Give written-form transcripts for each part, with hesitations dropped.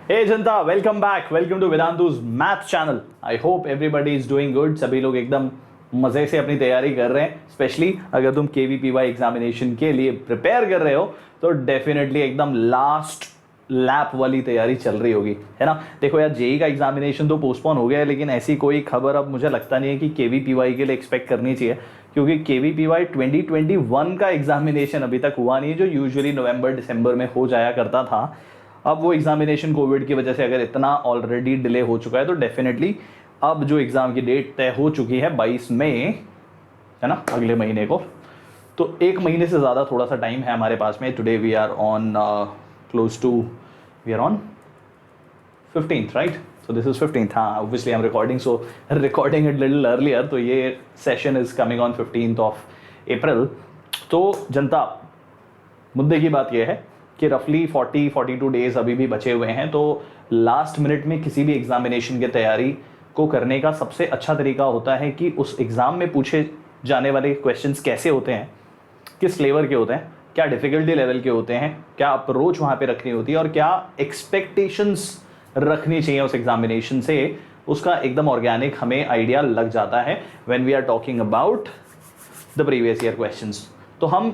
हे जनता, welcome back, welcome to Vedantu's math channel. I hope everybody is doing good. सभी लोग एकदम मज़े से अपनी तैयारी कर रहे हैं। स्पेशली अगर तुम केवीपीवाई एग्जामिनेशन के लिए प्रिपेयर कर रहे हो तो डेफिनेटली एकदम लास्ट लैप वाली तैयारी चल रही होगी, है ना। देखो यार, जेई का एग्जामिनेशन तो पोस्टपोन हो गया है, लेकिन ऐसी कोई खबर अब मुझे लगता नहीं है कि केवीपीवाई के लिए एक्सपेक्ट करनी चाहिए, क्योंकि केवीपीवाई 2021 का एग्जामिनेशन अभी तक हुआ नहीं है, जो यूजुअली नवंबर दिसंबर में हो जाया करता था। अब वो एग्जामिनेशन कोविड की वजह से अगर इतना ऑलरेडी डिले हो चुका है तो डेफिनेटली अब जो एग्ज़ाम की डेट तय हो चुकी है 22 मई, है ना, अगले महीने को, तो एक महीने से ज़्यादा थोड़ा सा टाइम है हमारे पास में। Today we are on close to, we are on 15th, right. So this is 15th। हाँ, obviously I am recording, so recording it little earlier, तो ये session is coming on 15th of April. तो जनता, मुद्दे की बात यह है कि रफली 42 डेज अभी भी बचे हुए हैं। तो लास्ट मिनट में किसी भी एग्जामिनेशन की तैयारी को करने का सबसे अच्छा तरीका होता है कि उस एग्ज़ाम में पूछे जाने वाले क्वेश्चंस कैसे होते हैं, किस फ्लेवर के होते हैं, क्या डिफ़िकल्टी लेवल के होते हैं, क्या अप्रोच वहाँ पे रखनी होती है और क्या एक्सपेक्टेशंस रखनी चाहिए उस एग्जामिनेशन से, उसका एकदम ऑर्गेनिक हमें आइडिया लग जाता है when we are talking about the previous year questions. तो हम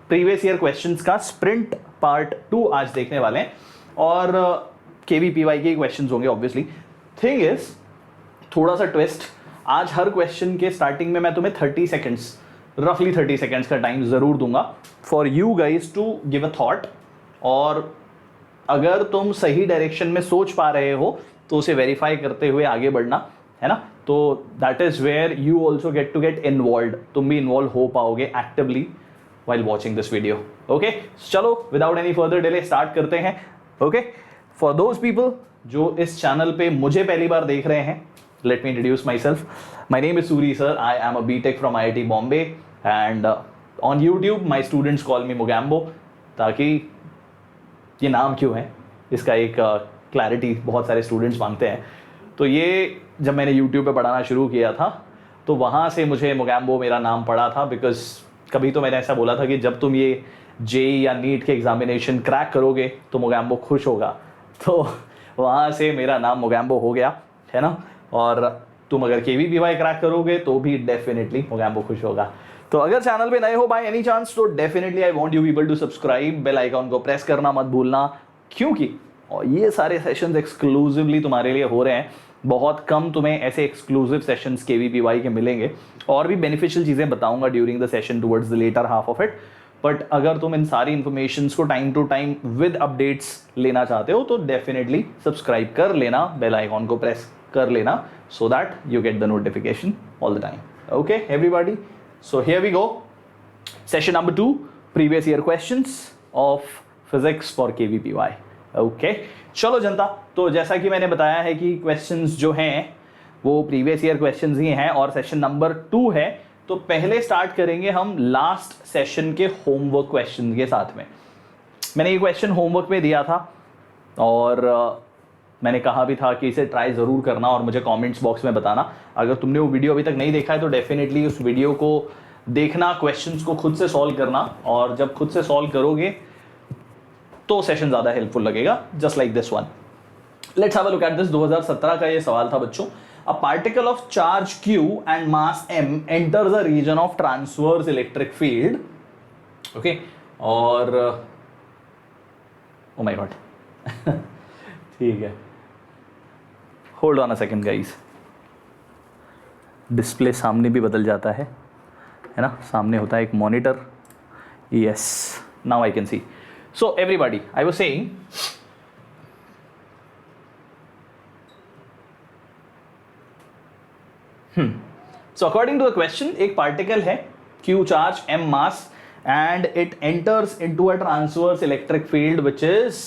प्रीवियस ईयर क्वेश्चंस का स्प्रिंट पार्ट 2 आज देखने वाले हैं और केवीपीवाई के क्वेश्चंस होंगे ऑब्वियसली। थिंग इज, थोड़ा सा ट्विस्ट, आज हर क्वेश्चन के स्टार्टिंग में मैं तुम्हें 30 सेकेंड्स, रफली 30 सेकेंड्स का टाइम ज़रूर दूंगा for you guys to give a thought, और अगर तुम सही डायरेक्शन में सोच पा रहे हो तो उसे वेरीफाई करते हुए आगे बढ़ना, है ना। तो that is where you also get to get involve, तुम भी इन्वॉल्व हो पाओगे actively while watching this video. Okay, चलो without any further delay start करते हैं। Okay, for those people जो इस चैनल पे मुझे पहली बार देख रहे हैं, let me introduce myself. My name is Suri sir. I am a B.Tech from IIT Bombay and on YouTube my students call me Mogambo, ताकि ये नाम क्यों है इसका एक क्लैरिटी बहुत सारे स्टूडेंट्स मांगते हैं। तो ये जब मैंने YouTube पे पढ़ाना शुरू किया था तो वहाँ से मुझे मोगैम्बो मेरा नाम पड़ा था, बिकॉज कभी तो मैंने ऐसा बोला था कि जब तुम ये जेई या नीट के एग्जामिनेशन क्रैक करोगे तो मोगैम्बो खुश होगा, तो वहाँ से मेरा नाम मोगैम्बो हो गया, है ना। और तुम अगर केवीपीवाई क्रैक करोगे तो भी डेफिनेटली मोगैम्बो खुश होगा। तो अगर चैनल पे नए हो बाय एनी चांस तो definitely I want you people to subscribe, bell icon को प्रेस करना मत भूलना, क्योंकि और ये सारे सेशंस एक्सक्लूसिवली तुम्हारे लिए हो रहे हैं। बहुत कम तुम्हें ऐसे एक्सक्लूसिव सेशंस केवीपीवाई के मिलेंगे, और भी बेनिफिशियल चीज़ें बताऊंगा during the session towards the latter half of it. But अगर तुम इन सारी इन्फॉर्मेशंस को time to time with updates लेना चाहते हो तो डेफिनेटली सब्सक्राइब कर लेना, बेल आइकॉन को प्रेस कर लेना, so that you get the notification all the time. Okay everybody, so here we go, session number 2, previous year questions of physics for KVPY. Okay, चलो जनता, तो जैसा कि मैंने बताया है कि क्वेश्चंस जो हैं वो प्रीवियस ईयर क्वेश्चंस ही हैं और सेशन नंबर 2 है। तो पहले स्टार्ट करेंगे हम लास्ट सेशन के होमवर्क क्वेश्चन के साथ में। मैंने ये क्वेश्चन होमवर्क में दिया था और मैंने कहा भी था कि इसे ट्राई ज़रूर करना और मुझे कमेंट्स बॉक्स में बताना। अगर तुमने वो वीडियो अभी तक नहीं देखा है तो डेफिनेटली उस वीडियो को देखना, क्वेश्चंस को खुद से सॉल्व करना, और जब खुद से सॉल्व करोगे तो सेशन ज़्यादा हेल्पफुल लगेगा, just like this one. Let's have a look at this. 2017 का ये सवाल था बच्चों। A particle of charge Q and mass M enters a region of transverse electric field. Okay, और oh my god, ठीक है, hold on a second guys. Display सामने भी बदल जाता है ना, सामने होता है एक monitor. Yes, now I can see. So everybody, I was saying, So according to the question, एक पार्टिकल है Q charge, M mass, and it enters into a transverse electric field which is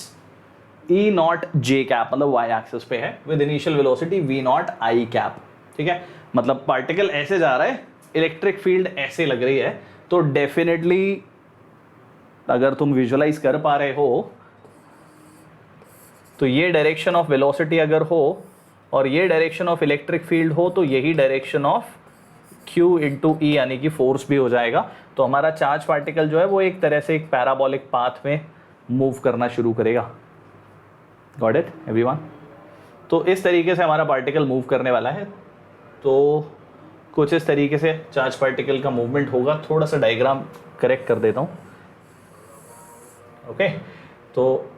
E not J cap, मतलब y axis पे है, with initial velocity V not I cap. ठीक है, मतलब particle ऐसे जा रहा है, इलेक्ट्रिक फील्ड ऐसे लग रही है। तो डेफिनेटली अगर तुम विजुअलाइज कर पा रहे हो तो ये डायरेक्शन ऑफ वेलोसिटी अगर हो और ये डायरेक्शन ऑफ इलेक्ट्रिक फील्ड हो तो यही डायरेक्शन ऑफ Q इंटू ई यानी कि फोर्स भी हो जाएगा। तो हमारा चार्ज पार्टिकल जो है वो एक तरह से एक पैराबोलिक पाथ में मूव करना शुरू करेगा। Got it everyone? तो इस तरीके से हमारा पार्टिकल मूव करने वाला है। तो कुछ इस तरीके से चार्ज पार्टिकल का मूवमेंट होगा। थोड़ा सा डायग्राम करेक्ट कर देता हूँ। ओके, तो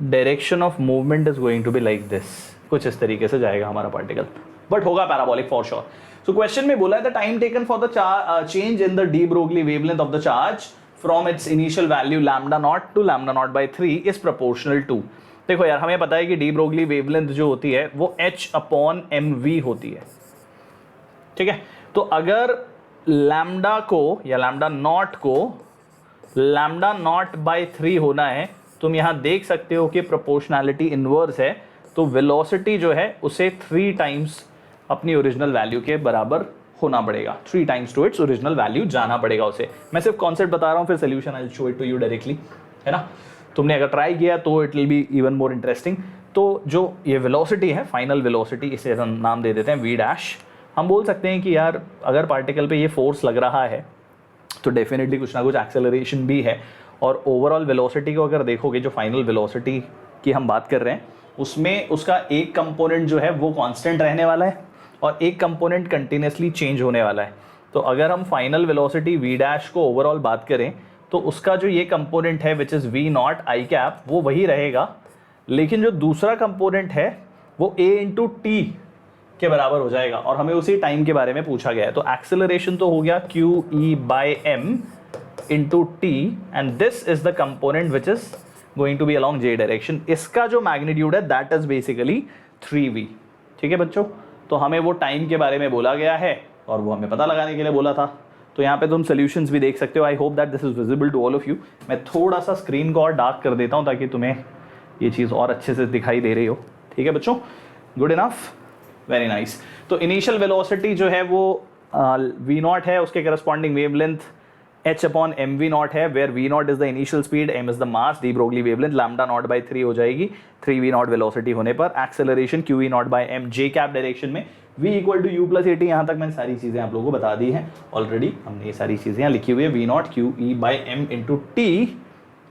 direction of movement is going to be like this. कुछ इस तरीके से जाएगा हमारा पार्टिकल, बट होगा parabolic for sure. So question में बोला है the time taken for the change in the de Broglie wavelength of the charge from its initial value lambda naught to lambda naught by 3 is proportional to. देखो यार, हमें पता है कि D Broglie wavelength जो होती है वो h/mv होती है, ठीक है? तो अगर लैम्डा को या लैम्डा नॉट को लैम्डा नॉट बाई 3 होना है, तुम यहां देख सकते हो कि प्रोपोर्शनैलिटी इनवर्स है, तो वेलोसिटी जो है उसे 3 टाइम्स अपनी ओरिजिनल वैल्यू के बराबर होना पड़ेगा। 3 times to its original value जाना पड़ेगा उसे। मैं सिर्फ कॉन्सेप्ट बता रहा हूं, फिर solution I will show it to you directly, है ना? तुमने अगर ट्राई किया तो it will be even more interesting. तो जो ये वेलोसिटी है, फाइनल वेलोसिटी, इसे हम नाम दे देते हैं v डैश। हम बोल सकते हैं कि यार अगर पार्टिकल पे ये फोर्स लग रहा है तो डेफिनेटली कुछ ना कुछ एक्सेलरेशन भी है। और ओवरऑल वेलोसिटी को अगर देखोगे, जो फाइनल वेलोसिटी की हम बात कर रहे हैं, उसमें उसका एक कंपोनेंट जो है वो कांस्टेंट रहने वाला है और एक कंपोनेंट कंटिन्यूसली चेंज होने वाला है। तो अगर हम फाइनल वेलोसिटी v डैश को ओवरऑल बात करें तो उसका जो ये कंपोनेंट है which is v not I cap, वो वही रहेगा, लेकिन जो दूसरा कंपोनेंट है वो a इंटू टी के बराबर हो जाएगा। और हमें उसी टाइम के बारे में पूछा गया है। तो एक्सेलरेशन तो हो गया q/e/m into t, and this is the component which is going to be along j direction. इसका जो मैग्नीट्यूड है दैट इज बेसिकली 3v। ठीक है बच्चों? तो हमें वो टाइम के बारे में बोला गया है और वो हमें पता लगाने के लिए बोला था। तो यहाँ पे तुम सॉल्यूशंस भी देख सकते हो। I hope that this is visible to all of you. मैं थोड़ा सा स्क्रीन को और डार्क कर देता हूँ ताकि तुम्हें ये चीज़ और अच्छे से दिखाई दे रही हो। ठीक है बच्चों? Good enough, very nice. तो इनिशियल वेलोसिटी जो है वो v नॉट है, उसके करस्पॉन्डिंग वेवलेंथ h/mv नॉट है, where v naught is the initial speed, m is the mass, de Broglie wavelength lambda naught by 3 हो जाएगी 3v नॉट वेलोसिटी होने पर। Acceleration qe naught by m j cap direction में, v equal to u plus at। यहाँ तक मैंने सारी चीज़ें आप लोगों को बता दी हैं ऑलरेडी, हमने ये सारी चीज़ें यहाँ लिखी हुई है। v naught qe by m into T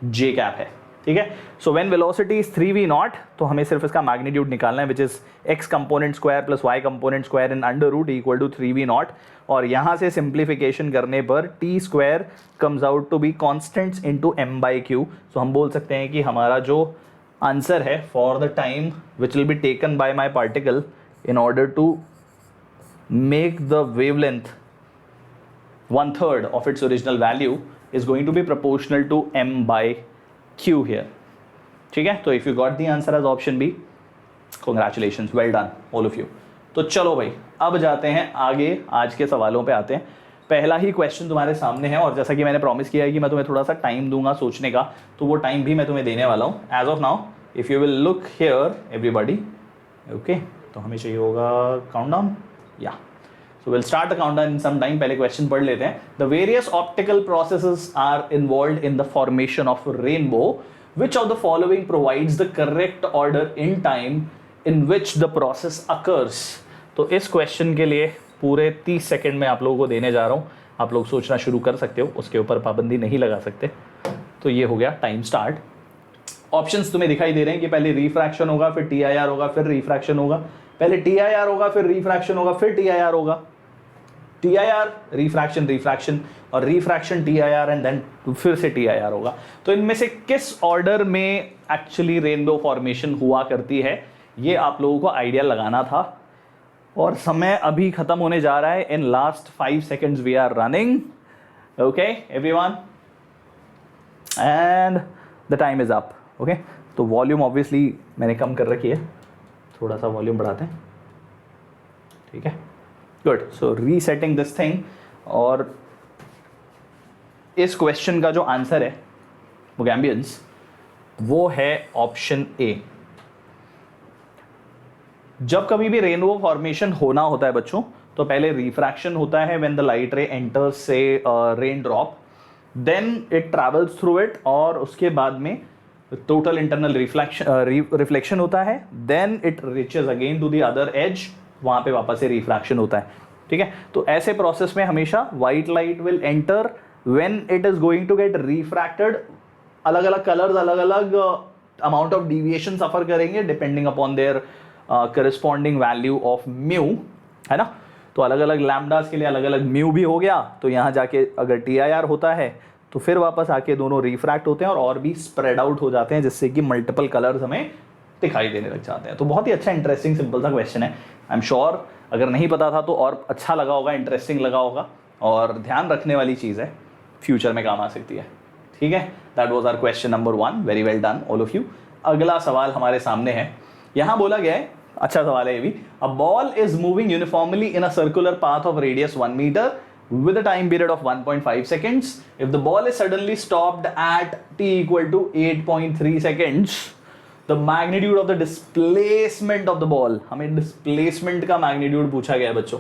j cap है। ठीक है? So when velocity is 3v naught, तो हमें सिर्फ इसका मैग्नीट्यूड निकालना है which is x component square plus y component square in under root equal to 3v naught. और यहाँ से सिंप्लीफिकेशन करने पर t square comes out to be constants into m by Q. So हम बोल सकते हैं कि हमारा जो आंसर है for the time which will be taken by my particle in order to make the wavelength 1/3 of its original value is going to be proportional to m by q here. ठीक है? तो if you got the answer as option B, congratulations, well done all of you. तो चलो भाई, अब जाते हैं आगे, आज के सवालों पे आते हैं। पहला ही क्वेश्चन तुम्हारे सामने है और जैसा कि मैंने प्रॉमिस किया है कि मैं तुम्हें थोड़ा सा टाइम दूंगा सोचने का, तो वो टाइम भी मैं तुम्हें देने वाला हूँ। As of now if you will look here everybody, okay, तो हमें चाहिए होगा काउंटडाउन। या so we'll start the countdown in some time। पहले क्वेश्चन पढ़ लेते हैं। The various optical processes are involved in the formation of a rainbow. Which of the following provides the correct order in time in which the process occurs? तो इस question के लिए पूरे 30 second में आप लोगों को देने जा रहा हूँ। आप लोग सोचना शुरू कर सकते हो, उसके ऊपर पाबंदी नहीं लगा सकते। तो ये हो गया टाइम स्टार्ट। ऑप्शंस तुम्हें दिखाई दे रहे हैं कि पहले रिफ्रैक्शन होगा, फिर TIR होगा, फिर रिफ्रैक्शन होगा। पहले TIR होगा, फिर रिफ्रैक्शन होगा, फिर TIR होगा। TIR, रिफ्रैक्शन, रिफ्रैक्शन और रिफ्रैक्शन TIR एंड देन फिर से TIR होगा। तो इनमें से किस ऑर्डर में एक्चुअली रेनबो फॉर्मेशन हुआ करती है, ये आप लोगों को आइडिया लगाना था। और समय अभी खत्म होने जा रहा है। In last 5 seconds we are running. Okay everyone, and the time is up. Okay, तो वॉल्यूम ऑब्वियसली मैंने कम कर रखी है, थोड़ा सा वॉल्यूम बढ़ाते हैं। ठीक है, good. So resetting this thing. और इस क्वेश्चन का जो आंसर है मोगैम्बियंस, वो है ऑप्शन ए। जब कभी भी रेनबो फॉर्मेशन होना होता है बच्चों, तो पहले रिफ्रैक्शन होता है when the light ray enters से rain drop, then it travels through it, और उसके बाद में टोटल इंटरनल रिफ्लेक्शन होता है, then it reaches again to the other edge, वहां पे वापस से रिफ्रैक्शन होता है। ठीक है, तो ऐसे प्रोसेस में हमेशा white light will enter when it is going to get refracted. अलग अलग कलर्स, अलग अलग अमाउंट ऑफ डिविएशन सफर करेंगे depending upon their corresponding value of mu, है ना। तो अलग अलग लैम्डास के लिए अलग अलग म्यू भी हो गया, तो यहाँ जाके अगर TIR होता है तो फिर वापस आके दोनों रिफ्रैक्ट होते हैं और भी स्प्रेड आउट हो जाते हैं, जिससे कि मल्टीपल कलर्स हमें दिखाई देने लग जाते हैं। तो बहुत ही अच्छा इंटरेस्टिंग सिंपल सा क्वेश्चन है। आई एम श्योर अगर नहीं पता था तो और अच्छा लगा होगा, इंटरेस्टिंग लगा होगा, और ध्यान रखने वाली चीज़ है, फ्यूचर में काम आ सकती है। ठीक है, that was our question number 1। Very well done all of you. अगला सवाल हमारे सामने है, यहाँ बोला गया है, अच्छा सवाल है ये भी। A ball is moving uniformly in a circular path of radius 1 metre with a time period of 1.5 seconds. If the ball is suddenly stopped at t equal to 8.3 seconds, the magnitude of the displacement of the ball, हमें displacement का magnitude पूछा गया है बच्चों।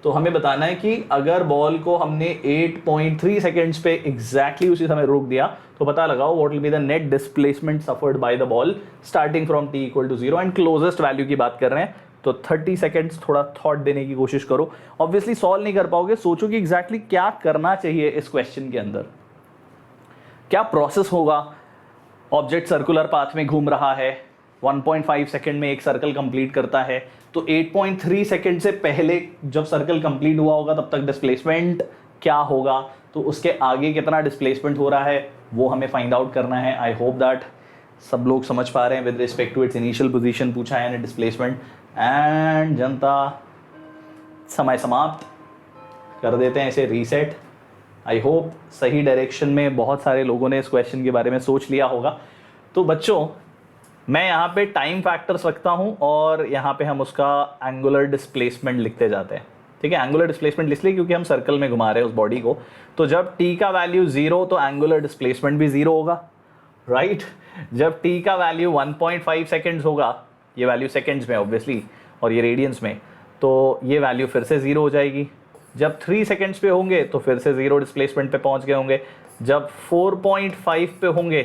तो हमें बताना है कि अगर बॉल को हमने 8.3 सेकेंड्स पे एग्जैक्टली उसी समय रोक दिया तो पता लगाओ what will be the net displacement suffered by the ball starting from t equal to 0 and closest value की बात कर रहे हैं। तो 30 सेकेंड्स थोड़ा थॉट देने की कोशिश करो। ऑब्वियसली सॉल्व नहीं कर पाओगे, सोचो कि एग्जैक्टली क्या करना चाहिए इस क्वेश्चन के अंदर, क्या प्रोसेस होगा। ऑब्जेक्ट सर्कुलर पाथ में घूम रहा है, 1.5 सेकेंड में एक सर्कल कंप्लीट करता है, तो 8.3 सेकेंड से पहले जब सर्कल कंप्लीट हुआ होगा तब तक डिस्प्लेसमेंट क्या होगा, तो उसके आगे कितना डिस्प्लेसमेंट हो रहा है वो हमें फाइंड आउट करना है। आई होप दैट सब लोग समझ पा रहे हैं। With respect to its initial position पूछा है डिस्प्लेसमेंट, एंड जनता समय समाप्त कर देते हैं इसे रीसेट। आई होप सही डायरेक्शन में बहुत सारे लोगों ने इस क्वेश्चन के बारे में सोच लिया होगा। तो बच्चों मैं यहाँ पे टाइम फैक्टर्स रखता हूँ और यहाँ पे हम उसका एंगुलर डिस्प्लेसमेंट लिखते जाते हैं। ठीक है, एंगुलर डिस्प्लेसमेंट इसलिए क्योंकि हम सर्कल में घुमा रहे हैं उस बॉडी को, तो जब t का वैल्यू 0 तो एंगुलर डिस्प्लेसमेंट भी 0 होगा, राइट। जब t का वैल्यू 1.5 सेकेंड्स होगा, ये वैल्यू सेकेंड्स में ऑब्वियसली और ये रेडियंस में, तो ये वैल्यू फिर से 0 हो जाएगी। जब 3 सेकेंड्स पे होंगे तो फिर से 0 डिस्प्लेसमेंट पे पहुंच गए होंगे। जब 4.5 पे होंगे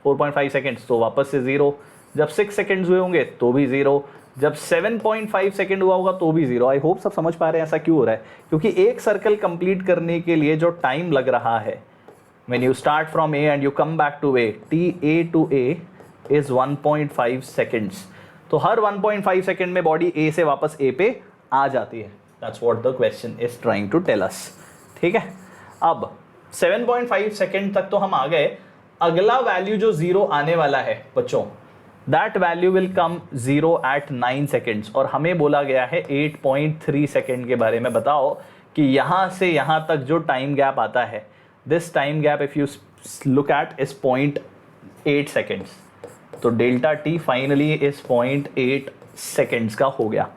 4.5 सेकेंड्स तो वापस से 0। जब 6 सेकेंड्स हुए होंगे तो भी 0। जब 7.5 सेकेंड हुआ होगा तो भी 0। आई होप सब समझ पा रहे हैं ऐसा क्यों हो रहा है, क्योंकि एक सर्कल कंप्लीट करने के लिए जो टाइम लग रहा है, when you start from A and you come back to A, TA to A is 1.5 seconds। तो हर 1.5 सेकेंड में बॉडी A से वापस A पे आ जाती है। That's what the question is trying to tell us। ठीक है, अब 7.5 सेकेंड तक तो हम आ गए। अगला वैल्यू जो 0 आने वाला है बच्चों, that value will come 0 at 9 seconds, और हमें बोला गया है 8.3 सेकेंड के बारे में। बताओ कि यहाँ से यहाँ तक जो टाइम गैप आता है, this time gap if you look at is 0.8 seconds. तो delta T finally is 0.8 seconds का हो गया।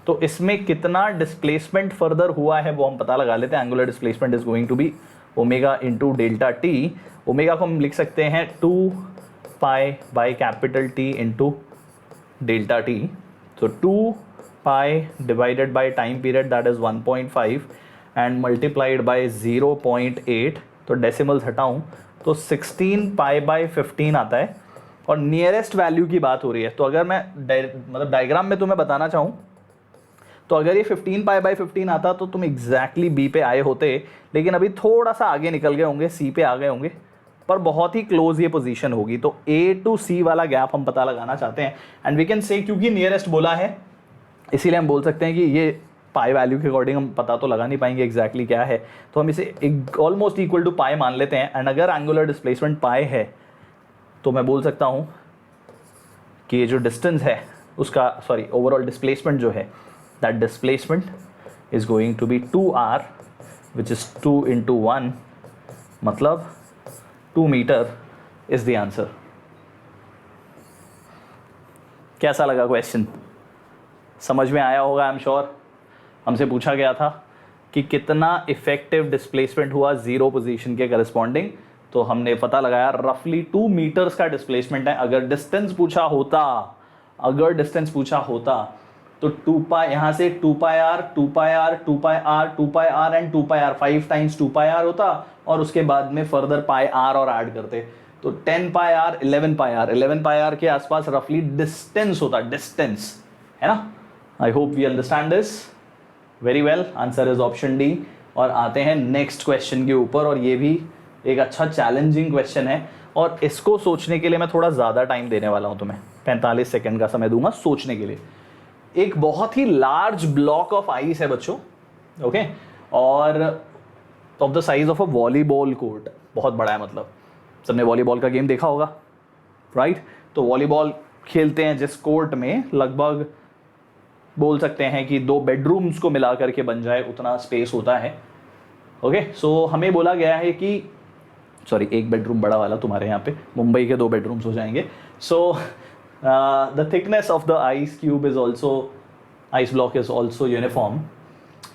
तो इसमें कितना डिस्प्लेसमेंट फर्दर हुआ है वो हम पता लगा लेते हैं। Angular displacement is going to be omega into delta t. Omega को हम लिख सकते हैं 2 pi by capital t into delta t. तो 2 pi divided by time period that is 1.5 and multiplied by 0.8। तो डेसिमल्स हटाऊं तो 16 पाई बाई 15 आता है, और नियरेस्ट वैल्यू की बात हो रही है। तो अगर मैं मतलब डायग्राम में तुम्हें बताना चाहूँ तो अगर ये 15 पाई बाई 15 आता तो तुम एग्जैक्टली बी पे आए होते, लेकिन अभी थोड़ा सा आगे निकल गए होंगे, सी पे आ गए होंगे, पर बहुत ही क्लोज ये पोजीशन होगी। तो ए टू सी वाला गैप हम पता लगाना चाहते हैं, एंड वी कैन से क्योंकि नियरेस्ट बोला है इसीलिए हम बोल सकते हैं कि ये पाई वैल्यू के अकॉर्डिंग हम पता तो लगा नहीं पाएंगे एग्जैक्टली क्या है, तो हम इसे ऑलमोस्ट इक्वल टू पाई मान लेते हैं। एंड अगर एंगुलर डिस्प्लेसमेंट पाई है तो मैं बोल सकता हूँ कि ये जो डिस्टेंस है उसका ओवरऑल डिस्प्लेसमेंट जो है, that displacement is going to be 2r which is 2 into 1, मतलब 2 मीटर इज द आंसर। कैसा लगा क्वेश्चन, समझ में आया होगा आई एम श्योर। हमसे पूछा गया था कि कितना इफेक्टिव डिस्प्लेसमेंट हुआ 0 पोजीशन के करस्पॉन्डिंग, तो हमने पता लगाया रफली 2 मीटर्स का डिस्प्लेसमेंट है। अगर डिस्टेंस पूछा होता तो 2 पाई यहाँ से 2 pi R 2 pi R 2 pi R 2 pi R and 2 pi R 5 times 2 pi R होता, और उसके बाद में फर्दर पाई आर और ऐड करते तो 10 pi R 11 pi R 11 pi R के आसपास रफली डिस्टेंस होता, डिस्टेंस है ना। I hope we understand this very well. Answer is option D. और आते हैं नेक्स्ट क्वेश्चन के ऊपर, और ये भी एक अच्छा चैलेंजिंग क्वेश्चन है और इसको सोचने के लिए मैं थोड़ा ज़्यादा टाइम देने वाला हूँ तुम्हें, 45 सेकेंड का समय दूंगा सोचने के लिए। एक बहुत ही लार्ज ब्लॉक ऑफ आइस है बच्चों, ओके, और of the size of a volleyball court, बहुत बड़ा है, मतलब सबने वॉलीबॉल का गेम देखा होगा, राइट? तो वॉलीबॉल खेलते हैं जिस कोर्ट में लगभग बोल सकते हैं कि 2 बेडरूम्स को मिला करके बन जाए उतना स्पेस होता है, ओके। सो हमें बोला गया है कि सॉरी, 1 बेडरूम बड़ा वाला, तुम्हारे यहाँ पे मुंबई के 2 बेडरूम्स हो जाएंगे। So the thickness of the ice cube is also, ice block is also uniform.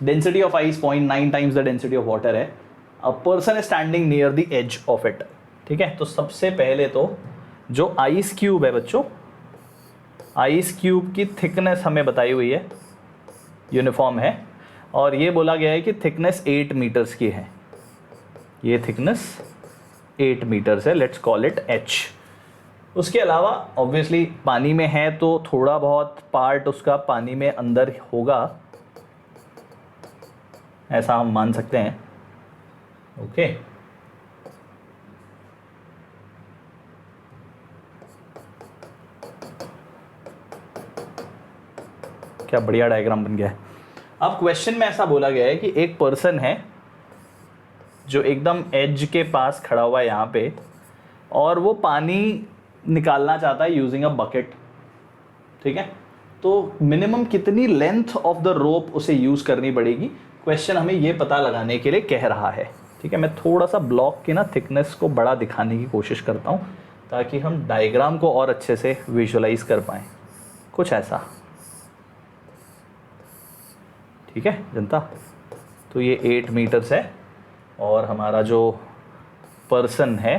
Density of ice 0.9 times the density of water है। A person is standing near the edge of it, ठीक है। तो सबसे पहले तो जो ice cube है बच्चों, आइस क्यूब की थिकनेस हमें बताई हुई है, यूनिफॉर्म है, और ये बोला गया है कि थिकनेस 8 मीटर्स की है। ये थिकनेस 8 मीटर्स है, लेट्स कॉल इट h। उसके अलावा ऑब्वियसली पानी में है तो थोड़ा बहुत पार्ट उसका पानी में अंदर होगा, ऐसा हम मान सकते हैं, ओके। क्या बढ़िया डायग्राम बन गया है। अब क्वेश्चन में ऐसा बोला गया है कि एक पर्सन है जो एकदम एज के पास खड़ा हुआ है यहाँ पे, और वो पानी निकालना चाहता है यूजिंग अ बकेट, ठीक है। तो मिनिमम कितनी लेंथ ऑफ द रोप उसे यूज़ करनी पड़ेगी, क्वेश्चन हमें ये पता लगाने के लिए कह रहा है, ठीक है। मैं थोड़ा सा ब्लॉक की ना थिकनेस को बड़ा दिखाने की कोशिश करता हूँ ताकि हम डायग्राम को और अच्छे से विजुअलाइज कर पाएँ, कुछ ऐसा, ठीक है जनता। तो ये 8 मीटर्स है और हमारा जो पर्सन है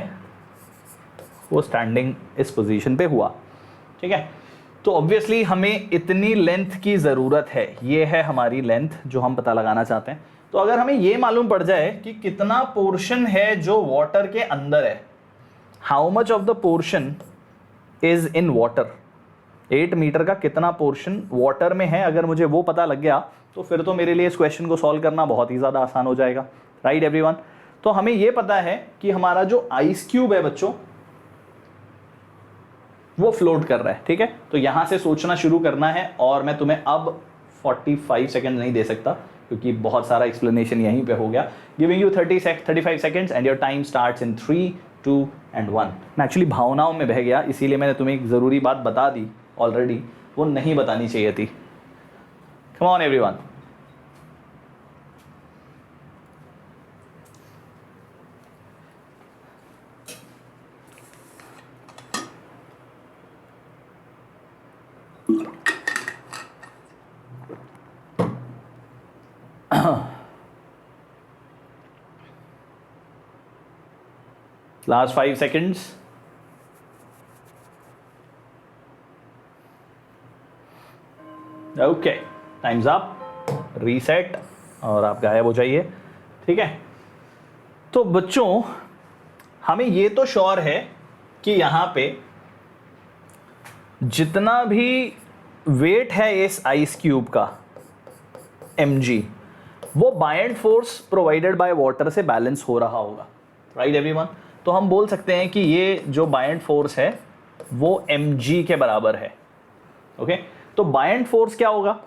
वो स्टैंडिंग इस पोजीशन पे हुआ, ठीक है। तो ऑब्वियसली हमें इतनी लेंथ की ज़रूरत है, ये है हमारी लेंथ जो हम पता लगाना चाहते हैं। तो अगर हमें ये मालूम पड़ जाए कि कितना पोर्शन है जो वाटर के अंदर है, how much of the portion is in water, 8 metre का कितना पोर्शन वाटर में है, अगर मुझे वो पता लग गया तो फिर तो मेरे लिए इस क्वेश्चन को सॉल्व करना बहुत ही ज़्यादा आसान हो जाएगा, राइट एवरीवन। तो हमें ये पता है कि हमारा जो आइस क्यूब है बच्चों वो फ्लोट कर रहा है, ठीक है। तो यहां से सोचना शुरू करना है और मैं तुम्हें अब 45 सेकंड नहीं दे सकता क्योंकि बहुत सारा एक्सप्लेनेशन यहीं पे हो गया। Giving you 35 seconds and your time starts in 3, 2 and 1। मैं एक्चुअली भावनाओं में बह गया, इसीलिए मैंने तुम्हें एक ज़रूरी बात बता दी ऑलरेडी, वो नहीं बतानी चाहिए थी। Come on everyone. Last 5 seconds. Okay, times up, reset, और आप गायब हो जाइए, ठीक है। तो बच्चों हमें ये तो श्योर है कि यहां पे जितना भी वेट है इस आइस क्यूब का mg, वो बायेंड फोर्स प्रोवाइडेड बाय वाटर से बैलेंस हो रहा होगा, राइट एवरीवन। तो हम बोल सकते हैं कि ये जो बायेंड फोर्स है वो mg के बराबर है, ओके। तो बायेंड फोर्स क्या होगा,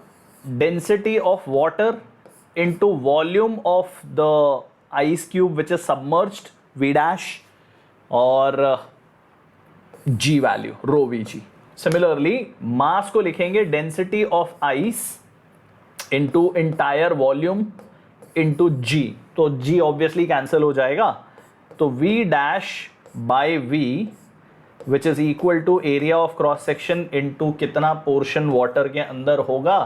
density of water into volume of the ice cube which is submerged, v dash, और g value rho vg। Similarly mass को लिखेंगे density of ice into entire volume into g, तो g ऑब्वियसली कैंसिल हो जाएगा, तो v dash by v which is equal to area of cross section into कितना portion water के अंदर होगा,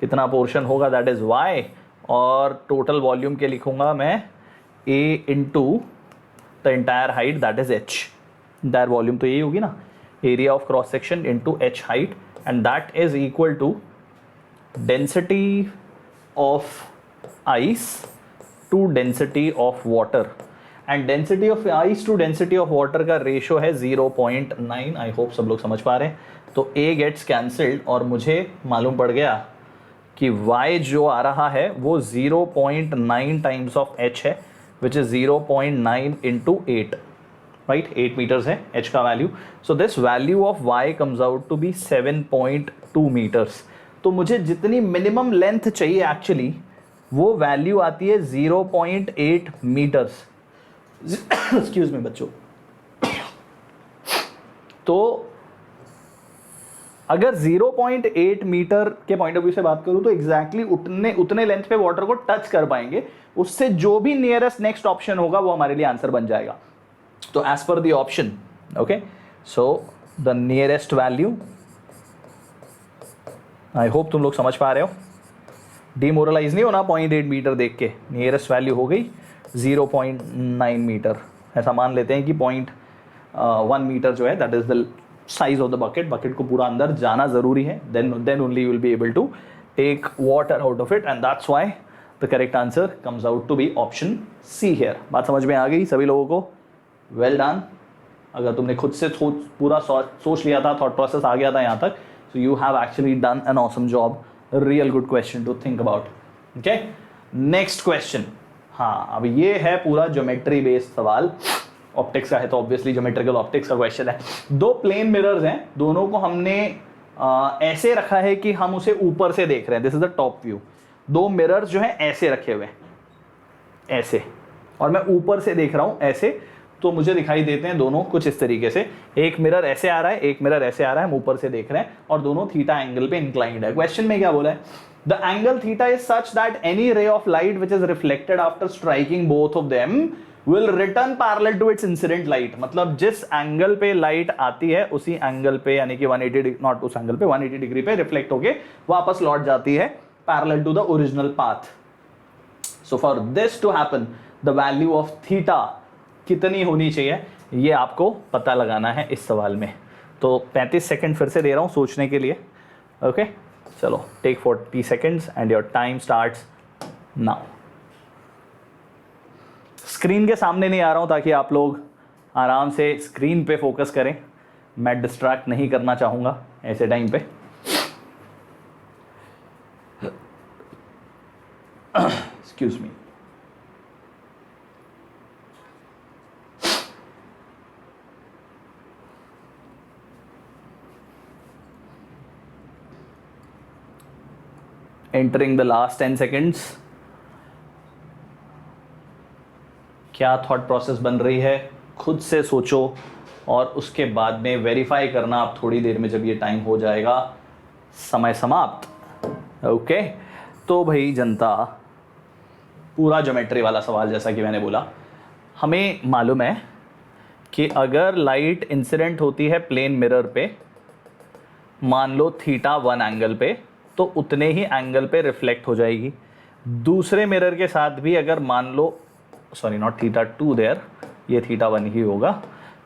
कितना पोर्शन होगा दैट इज y, और टोटल वॉल्यूम के लिखूंगा मैं a into the entire height that is h। Entire volume तो यही होगी ना, area of cross section into h height, and that is equal to density of ice to density of water, and density of ice to density of water का ratio है 0.9। I hope सब लोग समझ पा रहे हैं। तो a गेट्स कैंसल्ड और मुझे मालूम पड़ गया कि y जो आ रहा है वो 0.9 टाइम्स ऑफ h है, which is 0.9 into 8, right, 8 metres है h का value. So this value of y comes out to be 7.2 metres. तो मुझे जितनी मिनिमम लेंथ चाहिए एक्चुअली वो वैल्यू आती है 0.8 मीटर्स. एक्सक्यूज मी बच्चों. तो अगर 0.8 मीटर के पॉइंट ऑफ व्यू से बात करूं तो एग्जैक्टली उतने लेंथ पे वाटर को टच कर पाएंगे. उससे जो भी नियरेस्ट नेक्स्ट ऑप्शन होगा वो हमारे लिए आंसर बन जाएगा. तो as per the option, okay, so the nearest value, I hope तुम लोग समझ पा रहे हो. डिमोरलाइज नहीं होना 0.8 मीटर देख के. नियरेस्ट वैल्यू हो गई 0.9 मीटर. ऐसा मान लेते हैं कि 0.1 मीटर जो है that is the size of the bucket. Bucket को पूरा अंदर जाना जरूरी है, then only you will be able to take water out of it, and that's why the correct answer comes out to be option C here. बात समझ में आ गई सभी लोगों को? Well done. अगर तुमने खुद से पूरा सोच लिया था, थॉट प्रोसेस आ गया था यहाँ तक, so you have actually done an awesome job. Real good question to think about. Okay, next question. हाँ, अब ये है पूरा ज्योमेट्री बेस्ड सवाल. ऑप्टिक्स का है तो ऑब्वियसली ज्योमेट्रिकल ऑप्टिक्स का क्वेश्चन है. दो प्लेन मिरर्स हैं, दोनों को हमने ऐसे रखा है कि हम उसे ऊपर से देख रहे हैं. This is the top view. दो मिरर्स जो हैं ऐसे रखे हुए हैं, ऐसे, और मैं ऊपर से देख रहा हूं ऐसे. तो मुझे दिखाई देते हैं दोनों कुछ इस तरीके से. एक मिरर ऐसे आ रहा है, एक मिरर ऐसे आ रहा है, हम ऊपर से देख रहे हैं और दोनों थीटा एंगल पे इंक्लाइंड है. क्वेश्चन में क्या बोला है? The angle theta is such that any ray of light which is reflected after striking both of them will return parallel to its incident light. मतलब जिस एंगल पे लाइट आती है उसी एंगल पे, यानी कि 180, नॉट उस एंगल पे, 180 डिग्री पे रिफ्लेक्ट होके वापस लौट जाती है parallel to the original path. So for this to happen the value of theta कितनी होनी चाहिए ये आपको पता लगाना है इस सवाल में. तो 35 सेकंड फिर से दे रहा हूं सोचने के लिए. ओके, चलो, take 40 seconds and your time starts now. Screen के सामने नहीं आ रहा हूं ताकि आप लोग आराम से स्क्रीन पे फोकस करें. मैं डिस्ट्रैक्ट नहीं करना चाहूंगा ऐसे टाइम पे. Excuse me. Entering the last 10 seconds. क्या थॉट प्रोसेस बन रही है खुद से सोचो और उसके बाद में वेरीफाई करना आप थोड़ी देर में जब ये टाइम हो जाएगा. समय समाप्त. ओके, तो भाई जनता, पूरा ज्योमेट्री वाला सवाल जैसा कि मैंने बोला. हमें मालूम है कि अगर लाइट इंसिडेंट होती है प्लेन मिरर पे, मान लो थीटा 1 एंगल पे, तो उतने ही एंगल पे रिफ्लेक्ट हो जाएगी. दूसरे मिरर के साथ भी अगर मान लो, सॉरी नॉट थीटा 2 देयर, ये थीटा 1 ही होगा,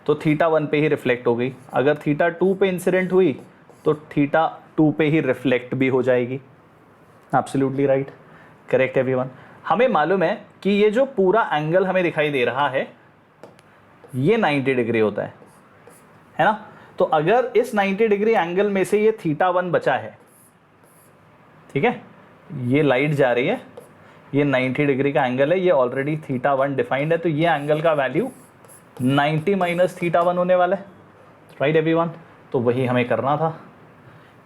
तो थीटा 1 पे ही रिफ्लेक्ट हो गई. अगर थीटा 2 पे इंसिडेंट हुई तो थीटा 2 पे ही रिफ्लेक्ट भी हो जाएगी. Absolutely right, correct everyone. हमें मालूम है कि ये जो पूरा एंगल हमें दिखाई दे रहा है ये 90 डिग्री होता है ना. तो अगर इस 90 डिग्री एंगल में से ये थीटा 1 बचा है, ठीक है, ये लाइट जा रही है, ये 90 डिग्री का एंगल है, ये ऑलरेडी थीटा 1 डिफाइंड है, तो ये एंगल का वैल्यू 90 माइनस थीटा 1 होने वाला है. Right everyone. तो वही हमें करना था.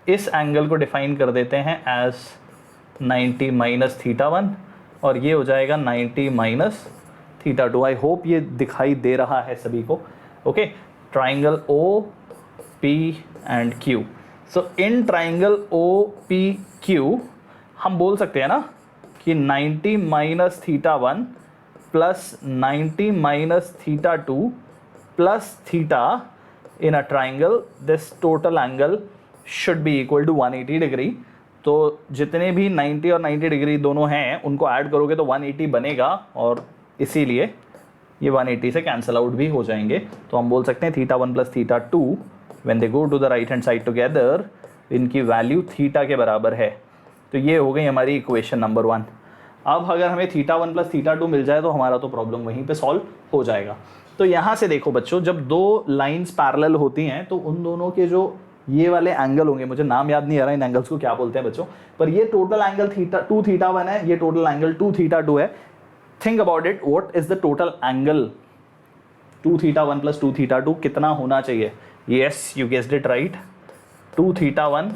इस एंगल को डिफाइन कर देते हैं एज 90 माइनस थीटा 1 और ये हो जाएगा 90 माइनस थीटा 2. आई होप ये दिखाई दे रहा है सभी को. Okay, triangle O P and Q. So in triangle O P Q हम बोल सकते हैं ना कि 90 minus theta 1 plus 90 minus theta 2 plus theta in a triangle, this total angle should be equal to 180 degree. तो जितने भी 90 और 90 डिग्री दोनों हैं उनको ऐड करोगे तो 180 बनेगा और इसीलिए ये 180 से कैंसिल आउट भी हो जाएंगे. तो हम बोल सकते हैं theta 1 plus theta 2 when they go to the right hand side together, इनकी वैल्यू थीटा के बराबर है. तो ये हो गई हमारी इक्वेशन नंबर 1. अब अगर हमें थीटा 1 प्लस थीटा 2 मिल जाए तो हमारा तो प्रॉब्लम वहीं पे सॉल्व हो जाएगा. तो यहाँ से देखो बच्चों, जब दो लाइंस पैरेलल होती हैं तो उन दोनों के जो ये वाले एंगल होंगे, मुझे नाम याद नहीं आ रहा इन एंगल्स को क्या बोलते हैं बच्चों, पर ये टोटल एंगल थीटा 2 थीटा 1 है, ये टोटल एंगल 2 थीटा 2 है. Think about it, what is the total angle 2θ1 plus 2θ2 कितना होना चाहिए? Yes, you guessed it right, 2θ1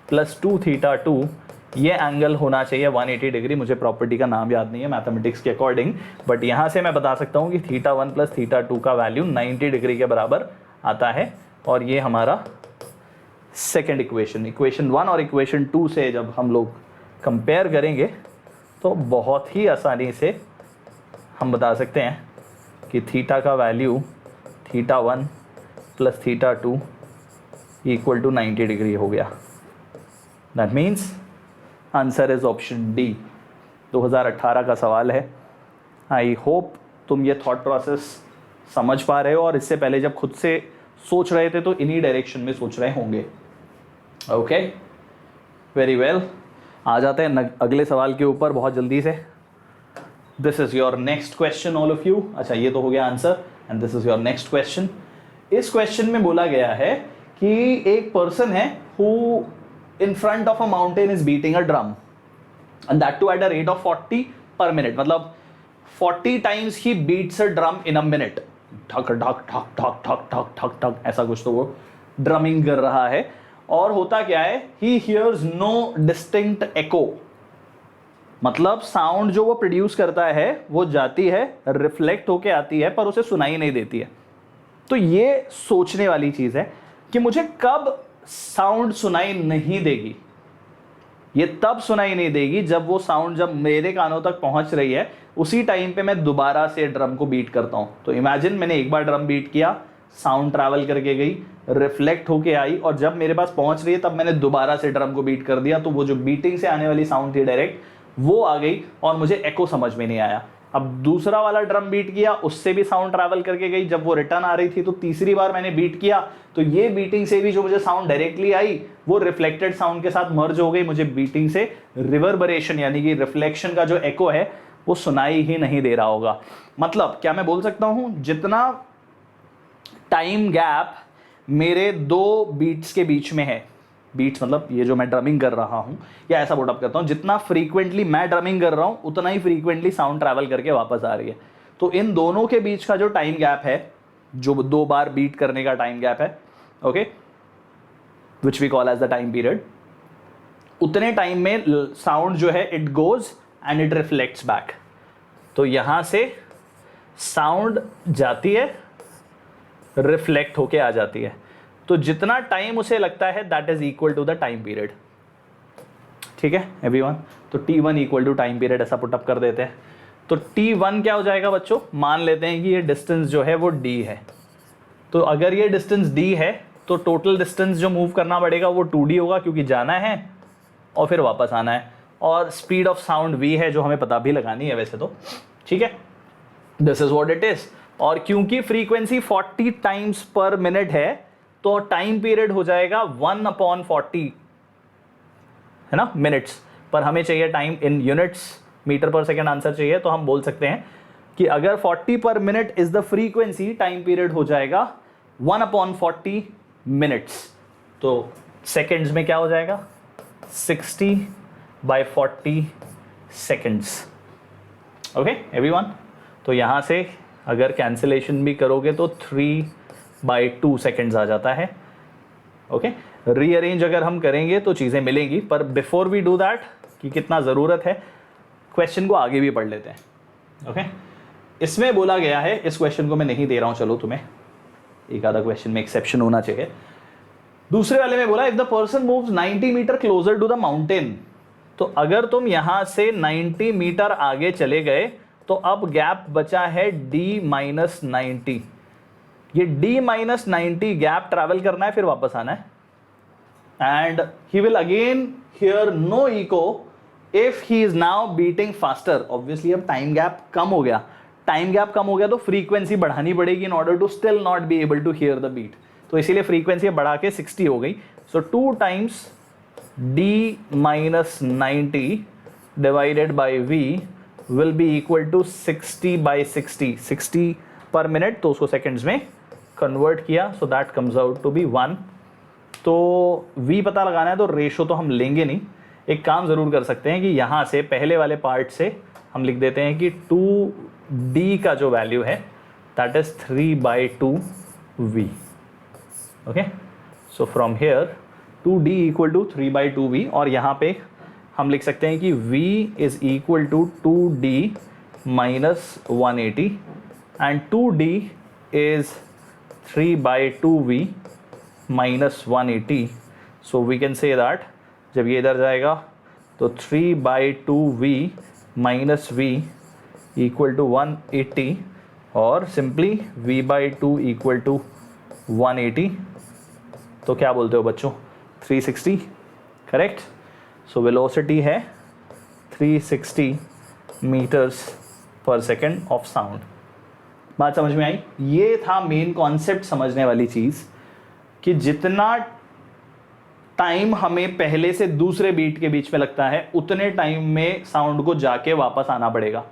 plus 2θ2 ये एंगल होना चाहिए 180 डिग्री। मुझे प्रॉपर्टी का नाम याद नहीं है मैथमेटिक्स के अकॉर्डिंग, बट यहाँ से मैं बता सकता हूँ कि θ1 प्लस θ2 का वैल्यू 90 डिग्री के बराबर आता है। और ये हमारा सेकेंड इक्वेशन, इक्वेशन 1 और इक्वेशन 2 से जब हम लोग कंपेयर करेंगे तो बहुत ही आसानी से हम बता सकते हैं कि थीटा का value θ1 plus θ2 equal to 90 degree हो गया। That means answer is option D. 2018 का सवाल है। आई होप तुम ये थॉट प्रोसेस समझ पा रहे हो, और इससे पहले जब खुद से सोच रहे थे तो इन्हीं डायरेक्शन में सोच रहे होंगे। Okay, very well. आ जाते हैं अगले सवाल के ऊपर बहुत जल्दी से। This is your next question all of you. अच्छा, ये तो हो गया answer, and this is your next question. इस क्वेश्चन में बोला गया है कि एक पर्सन है who in front of a mountain is beating a drum and that too at a rate of 40 per minute, मतलब 40 times he beats a drum in a minute, ठक ठक ठक ठक ठक ठक ठक ठक ऐसा कुछ तो वो ड्रमिंग कर रहा है। और होता क्या है, he hears no distinct echo, मतलब साउंड जो वो प्रोड्यूस करता है वो जाती है, रिफ्लेक्ट होके आती है, पर उसे सुनाई नहीं देती है। तो ये सोचने वाली चीज है कि मुझे कब साउंड सुनाई नहीं देगी। ये तब सुनाई नहीं देगी जब वो साउंड जब मेरे कानों तक पहुंच रही है, उसी टाइम पे मैं दोबारा से ड्रम को बीट करता हूं। तो इमेजिन मैंने एक बार ड्रम बीट किया, साउंड ट्रैवल करके गई, रिफ्लेक्ट होके आई, और जब मेरे पास पहुंच रही है तब मैंने दोबारा से ड्रम को बीट कर दिया। तो वो जो बीटिंग से आने वाली साउंड थी डायरेक्ट, वो आ गई और मुझे एको समझ में नहीं आया। अब दूसरा वाला ड्रम बीट किया, उससे भी साउंड ट्रैवल करके गई, जब वो रिटर्न आ रही थी तो तीसरी बार मैंने बीट किया, तो ये बीटिंग से भी जो मुझे साउंड डायरेक्टली आई वो रिफ्लेक्टेड साउंड के साथ मर्ज हो गई। मुझे बीटिंग से रिवर्बरेशन यानी कि रिफ्लेक्शन का जो एको है वो सुनाई ही नहीं दे रहा होगा। मतलब क्या मैं बोल सकता हूं, जितना टाइम गैप मेरे दो बीट्स के बीच में है, बीट्स मतलब ये जो मैं ड्रमिंग कर रहा हूं, या ऐसा बोट अप करता हूं, जितना फ्रीक्वेंटली मैं ड्रमिंग कर रहा हूं उतना ही फ्रीक्वेंटली साउंड ट्रैवल करके वापस आ रही है। तो इन दोनों के बीच का जो टाइम गैप है, जो 2 बार बीट करने का टाइम गैप है, okay, which we call as the time period, उतने टाइम में साउंड जो है it goes and it reflects back. तो यहां से साउंड जाती है, रिफ्लेक्ट होके आ जाती है। तो जितना टाइम उसे लगता है that is equal to the time period. ठीक है एवरीवन, तो T1 equal to time period ऐसा पुटअप कर देते हैं। तो T1 क्या हो जाएगा बच्चों, मान लेते हैं कि ये डिस्टेंस जो है वो D है। तो अगर ये डिस्टेंस D है तो टोटल डिस्टेंस जो मूव करना पड़ेगा वो 2D होगा, क्योंकि जाना है और फिर वापस आना है। और स्पीड ऑफ साउंड V है, जो हमें पता भी लगानी है वैसे तो। ठीक है, this is what it is. और क्योंकि फ्रीक्वेंसी 40 टाइम्स पर मिनट है तो टाइम पीरियड हो जाएगा 1/40, है ना, मिनट्स। पर हमें चाहिए टाइम इन यूनिट्स, मीटर पर सेकेंड आंसर चाहिए। तो हम बोल सकते हैं कि अगर 40 पर minute is the frequency, time period हो जाएगा 1/40 मिनट्स। तो सेकेंड्स में क्या हो जाएगा, 60/40 सेकेंड्स। ओके एवरीवन, तो यहां से अगर कैंसिलेशन भी करोगे तो 3/2 सेकेंड्स आ जाता है। ओके, रीअरेंज अगर हम करेंगे तो चीज़ें मिलेंगी, पर बिफोर वी डू दैट कि कितना ज़रूरत है, क्वेश्चन को आगे भी पढ़ लेते हैं। ओके, इसमें बोला गया है, इस क्वेश्चन को मैं नहीं दे रहा हूँ, चलो तुम्हें एक आधा क्वेश्चन में एक्सेप्शन होना चाहिए। दूसरे वाले में बोला if the person moves 90 metre closer to the mountain, तो अगर तुम यहां से 90 मीटर आगे चले गए तो अब गैप बचा है D-90। ये D-90 गैप ट्रैवल करना है, फिर वापस आना है, and he will again hear no echo if he is now beating faster. Obviously अब टाइम गैप कम हो गया, टाइम गैप कम हो गया तो फ्रीक्वेंसी बढ़ानी पड़ेगी in order to still not be able to hear the beat. तो इसीलिए फ्रीक्वेंसी बढ़ा के 60 हो गई। So 2 times D-90 divided by V will be equal to 60/60, 60 पर मिनट, तो उसको सेकेंड्स में कन्वर्ट किया, so that comes out to be 1। तो V पता लगाना है तो रेशो तो हम लेंगे नहीं, एक काम ज़रूर कर सकते हैं कि यहाँ से पहले वाले पार्ट से हम लिख देते हैं कि 2d का जो वैल्यू है that is 3/2v। Okay, so from here 2d equal to 3/2v, और यहाँ पे हम लिख सकते हैं कि v is equal to 2d minus 180 and 2d is 3/2v minus 180। So we can say that जब ये इधर जाएगा तो 3/2v minus v equal to 180, और सिंपली v/2 इक्वल टू 180। तो क्या बोलते हो बच्चों, 360, करेक्ट। सो वेलोसिटी है 360 metres per second of sound. बात समझ में आई? ये था मेन कॉन्सेप्ट समझने वाली चीज़ कि जितना टाइम हमें पहले से दूसरे बीट के बीच में लगता है उतने टाइम में साउंड को जाके वापस आना पड़ेगा।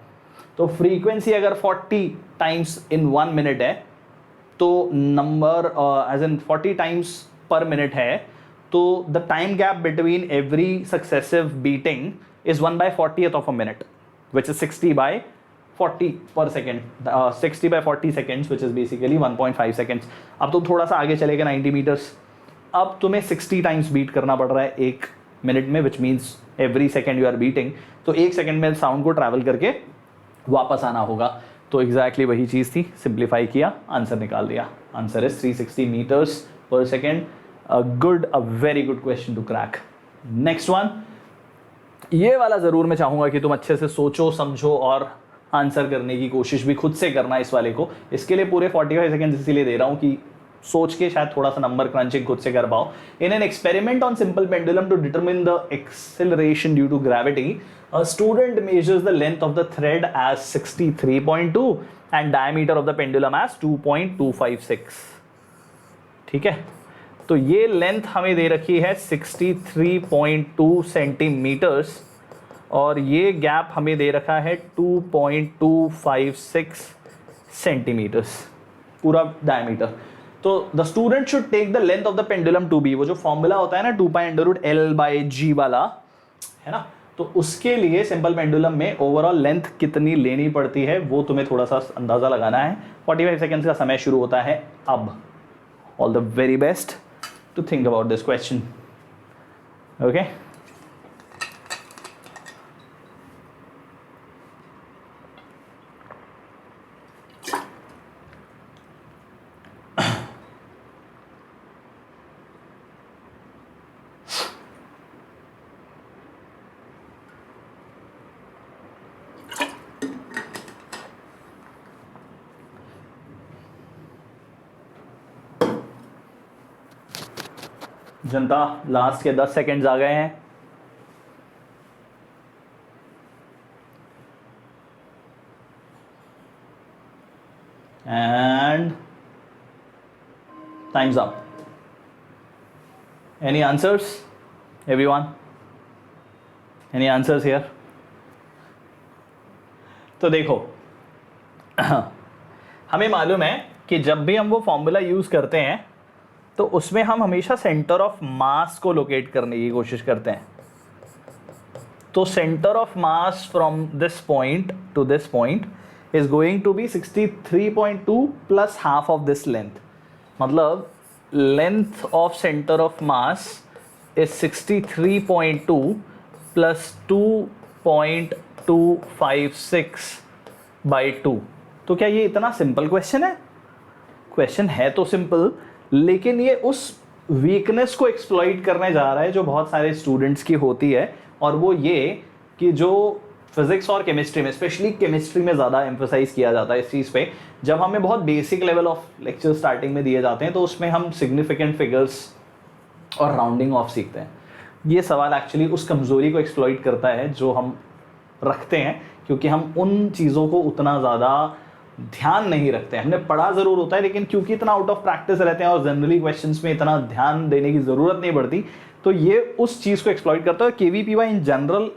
तो फ्रीक्वेंसी अगर 40 टाइम्स इन 1 मिनट है तो number as in 40 times per minute है, तो the time gap between every successive beating is 1/40th of a minute which is 60/40 per second, 60/40 seconds which is basically 1.5 seconds. अब तो थोड़ा सा आगे चलेगा 90 मीटर्स। अब तुम्हें 60 टाइम्स बीट करना पड़ रहा है 1 मिनट में, which means every second you are beating, तो 1 सेकेंड में साउंड को ट्रैवल करके वापस आना होगा। तो एग्जैक्टली वही चीज़ थी, सिंप्लीफाई किया, आंसर निकाल दिया। Answer is 360 metres per second. A very good question to crack. Next one, ये वाला ज़रूर मैं चाहूँगा कि तुम अच्छे से सोचो समझो और आंसर करने की कोशिश भी खुद से करना इस वाले को। इसके लिए पूरे 45 सेकेंड इसीलिए दे रहा हूँ कि सोच के शायद थोड़ा सा नंबर क्रंचिंग खुद से कर पाओ। In an experiment on simple pendulum to determine the acceleration due to gravity, a student measures the length of the thread as 63.2 and diameter of the pendulum as 2.256। ठीक है, तो ये लेंथ हमें दे रखी है 63.2 सेंटीमीटर्स और ये गैप हमें दे रखा है 2.256 सेंटीमीटर्स पूरा डायमीटर। तो the student should take the length of the pendulum to be, वो जो फॉर्मूला होता है ना 2π√L/g वाला है ना, तो उसके लिए सिंपल पेंडुलम में ओवरऑल लेंथ कितनी लेनी पड़ती है वो तुम्हें थोड़ा सा अंदाजा लगाना है। 45 सेकेंड्स का समय शुरू होता है अब। All the very best to think about this question. Okay, जनता लास्ट के 10 सेकेंड्स आ गए हैं। And time's up. Any answers everyone? Any answers here? तो देखो हमें मालूम है कि जब भी हम वो फॉर्मूला यूज करते हैं तो उसमें हम हमेशा सेंटर ऑफ मास को लोकेट करने की कोशिश करते हैं। तो centre of mass from this point to this point is going to be 63.2 plus half of this length. मतलब length of centre of mass is 63.2 plus 2.256/2। तो क्या ये इतना सिंपल क्वेश्चन है? क्वेश्चन है तो सिंपल, लेकिन ये उस वीकनेस को एक्सप्लॉइट करने जा रहा है जो बहुत सारे स्टूडेंट्स की होती है, और वो ये कि जो फिजिक्स और केमिस्ट्री में, स्पेशली केमिस्ट्री में ज़्यादा एम्फोसाइज किया जाता है इस चीज़ पे, जब हमें बहुत basic level of lecture starting में दिए जाते हैं तो उसमें हम सिग्निफिकेंट फिगर्स और राउंडिंग ऑफ सीखते हैं। ये सवाल एक्चुअली उस कमज़ोरी को एक्सप्लॉइट करता है जो हम रखते हैं, क्योंकि हम उन चीज़ों को उतना ज़्यादा ध्यान नहीं रखते हैं। हमने पढ़ा ज़रूर होता है, लेकिन क्योंकि इतना आउट ऑफ प्रैक्टिस रहते हैं और जनरली क्वेश्चंस में इतना ध्यान देने की ज़रूरत नहीं पड़ती, तो ये उस चीज़ को एक्सप्लॉइट करता है। KVPY in general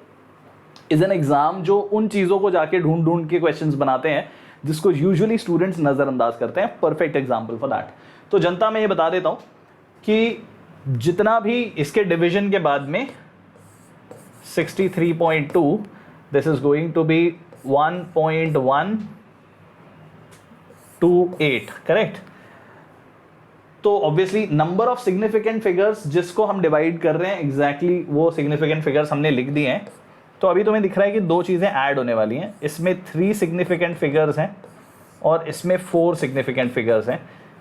is an exam जो उन चीज़ों को जाके ढूंढ के क्वेश्चंस बनाते हैं जिसको यूजुअली स्टूडेंट्स नज़रअंदाज करते हैं। Perfect example for that. तो जनता मैं ये बता देता हूँ कि जितना भी इसके डिवीजन के बाद में 63.2, this is going to be 1.128, correct. तो obviously number of significant figures जिसको हम डिवाइड कर रहे हैं एग्जैक्टली वो सिग्निफिकेंट फिगर्स हमने लिख दिए हैं। तो अभी तुम्हें दिख रहा है कि दो चीज़ें ऐड होने वाली हैं, इसमें 3 सिग्निफिकेंट फिगर्स हैं और इसमें 4 सिग्निफिकेंट फिगर्स हैं।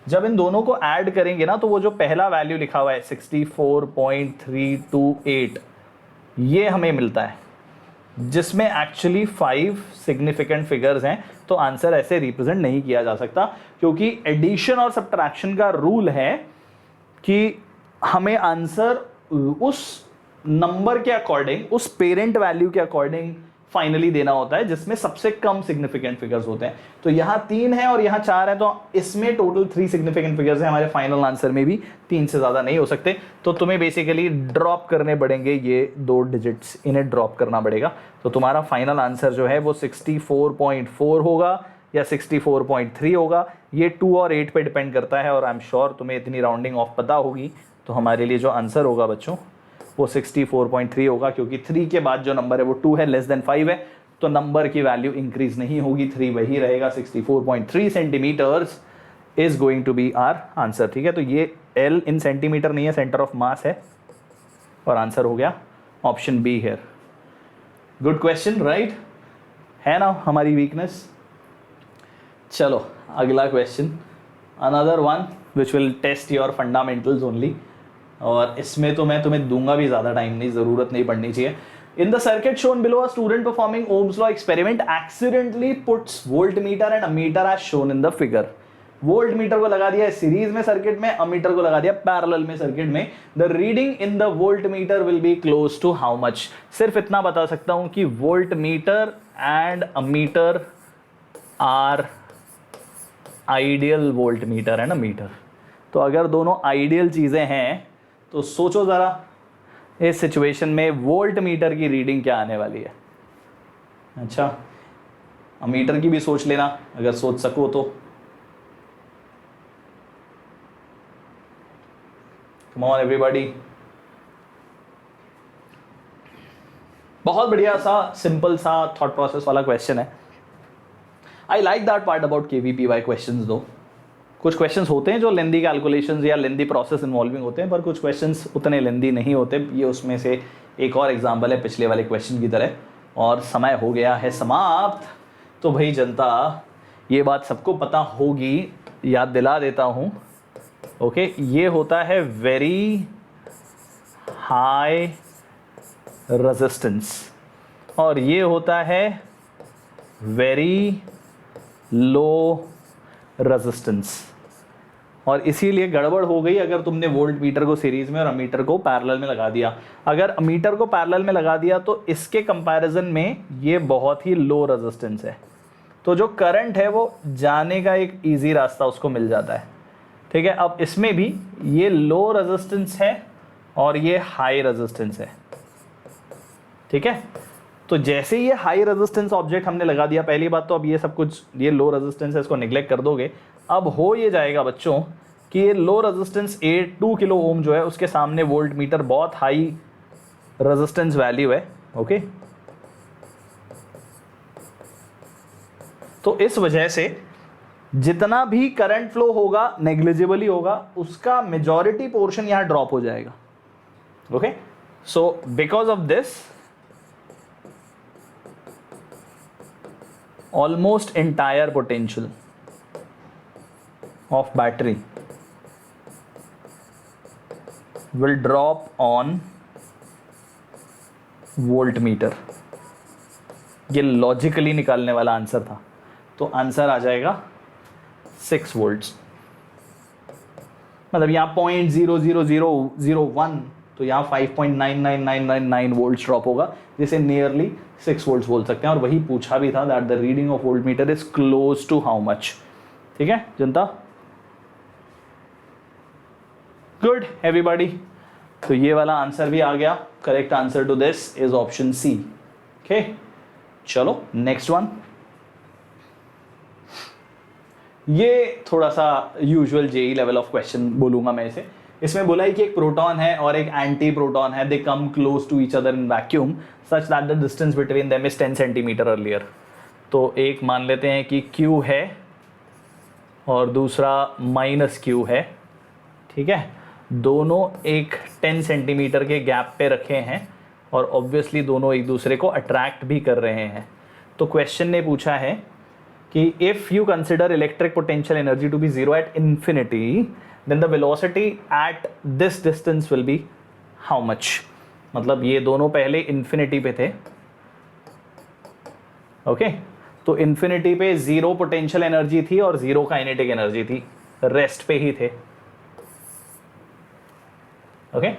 जब इन दोनों को ऐड करेंगे ना तो वो जो पहला वैल्यू लिखा हुआ है 64.328 ये हमें मिलता है, जिसमें एक्चुअली 5 सिग्निफिकेंट फिगर्स हैं। तो आंसर ऐसे रिप्रेजेंट नहीं किया जा सकता, क्योंकि एडिशन और सब्ट्रैक्शन का रूल है कि हमें आंसर उस नंबर के अकॉर्डिंग, उस पेरेंट वैल्यू के अकॉर्डिंग फाइनली देना होता है जिसमें सबसे कम सिग्निफिकेंट फिगर्स होते हैं। तो यहाँ 3 है और यहाँ 4 है, तो इसमें टोटल 3 सिग्निफिकेंट फिगर्स हैं। हमारे फाइनल आंसर में भी 3 से ज़्यादा नहीं हो सकते। तो तुम्हें बेसिकली ड्रॉप करने पड़ेंगे ये 2 डिजिट्स, इन्हें ड्रॉप करना पड़ेगा। तो तुम्हारा फाइनल आंसर जो है वो 64.4 होगा या 64.3 होगा। ये 2 और 8 पे डिपेंड करता है, और आई एम श्योर तुम्हें इतनी राउंडिंग ऑफ पता होगी। तो हमारे लिए जो आंसर होगा बच्चों वो 64.3 होगा, क्योंकि 3 के बाद जो नंबर है वो 2 है, लेस देन 5 है, तो नंबर की वैल्यू इंक्रीज नहीं होगी, 3 वही रहेगा। 64.3 centimetres is going to be our answer. ठीक है, तो ये L इन सेंटीमीटर नहीं है, सेंटर ऑफ मास है, और आंसर हो गया option B here. Good question, right है ना हमारी वीकनेस। चलो अगला question, another one which will test your fundamentals only, और इसमें तो मैं तुम्हें दूंगा भी ज़्यादा टाइम नहीं, ज़रूरत नहीं पड़नी चाहिए। In the circuit shown below a student performing Ohm's law experiment accidentally puts voltmeter and ammeter as shown in the figure. Voltmeter को लगा दिया सीरीज में सर्किट में, अमीटर को लगा दिया पैरेलल में सर्किट में। The reading in the voltmeter will be close to how much. सिर्फ इतना बता सकता हूं कि voltmeter and ammeter are ideal voltmeter and ammeter. तो अगर दोनों आइडियल चीज़ें हैं तो सोचो ज़रा इस सिचुएशन में वोल्ट मीटर की रीडिंग क्या आने वाली है। अच्छा, अमीटर की भी सोच लेना अगर सोच सको तो। Come on everybody. बहुत बढ़िया सा सिंपल सा थॉट प्रोसेस वाला क्वेश्चन है। I like that part about KVPY questions दो। कुछ क्वेश्चंस होते हैं जो लेंदी कैलकुलेशंस या लेंदी प्रोसेस इन्वॉल्विंग होते हैं, पर कुछ क्वेश्चंस उतने लेंदी नहीं होते। ये उसमें से एक और एग्जांपल है पिछले वाले क्वेश्चन की तरह। और समय हो गया है समाप्त। तो भाई जनता, ये बात सबको पता होगी, याद दिला देता हूँ। ओके, ये होता है वेरी हाई रेजिस्टेंस और ये होता है वेरी लो रेजिस्टेंस। और इसीलिए गड़बड़ हो गई अगर तुमने वोल्ट मीटर को सीरीज में और अमीटर को पैरेलल में लगा दिया। अगर अमीटर को पैरेलल में लगा दिया तो इसके कंपैरिजन में ये बहुत ही लो रेजिस्टेंस है, तो जो करंट है वो जाने का एक इजी रास्ता उसको मिल जाता है। ठीक है, अब इसमें भी ये लो रेजिस्टेंस है और ये हाई रेजिस्टेंस है। ठीक है, तो जैसे ये हाई रेजिस्टेंस ऑब्जेक्ट हमने लगा दिया, पहली बात तो अब ये सब कुछ, ये लो रेजिस्टेंस है, इसको निगलेक्ट कर दोगे। अब हो ये जाएगा बच्चों कि ये लो रेजिस्टेंस 2 किलो ओम जो है उसके सामने वोल्ट मीटर बहुत हाई रेजिस्टेंस वैल्यू है। ओके, तो इस वजह से जितना भी करंट फ्लो होगा नेग्लिजिबली होगा, उसका मेजॉरिटी पोर्शन यहां ड्रॉप हो जाएगा। Okay, so because of this almost entire potential of battery will drop on voltmeter। ये लॉजिकली निकालने वाला आंसर था, तो आंसर आ जाएगा 6 वोल्ट्स। मतलब यहाँ 0.00001, तो यहाँ 5.99999 वोल्ट्स ड्रॉप होगा, जिसे नियरली 6 वोल्ट्स बोल सकते हैं। और वही पूछा भी था that the reading of voltmeter is close to how much. ठीक है जनता, गुड एवरीबॉडी। तो ये वाला आंसर भी आ गया। Correct answer to this is option C. Okay, चलो नेक्स्ट वन। ये थोड़ा सा usual JEE level of question बोलूंगा मैं इसे। इसमें बोला है कि एक प्रोटॉन है और एक एंटी प्रोटॉन है, they come close to each other in vacuum such that the distance between them is 10 centimetre earlier. तो एक मान लेते हैं कि Q है और दूसरा -Q है, ठीक है। दोनों एक 10 सेंटीमीटर के गैप पे रखे हैं और ऑब्वियसली दोनों एक दूसरे को अट्रैक्ट भी कर रहे हैं। तो क्वेश्चन ने पूछा है कि if you consider electric potential energy to be zero at infinity then the velocity at this distance will be how much. मतलब ये दोनों पहले इंफिनिटी पे थे, ओके तो इंफिनिटी पे जीरो पोटेंशियल एनर्जी थी और जीरो काइनेटिक एनर्जी थी, रेस्ट पे ही थे, okay.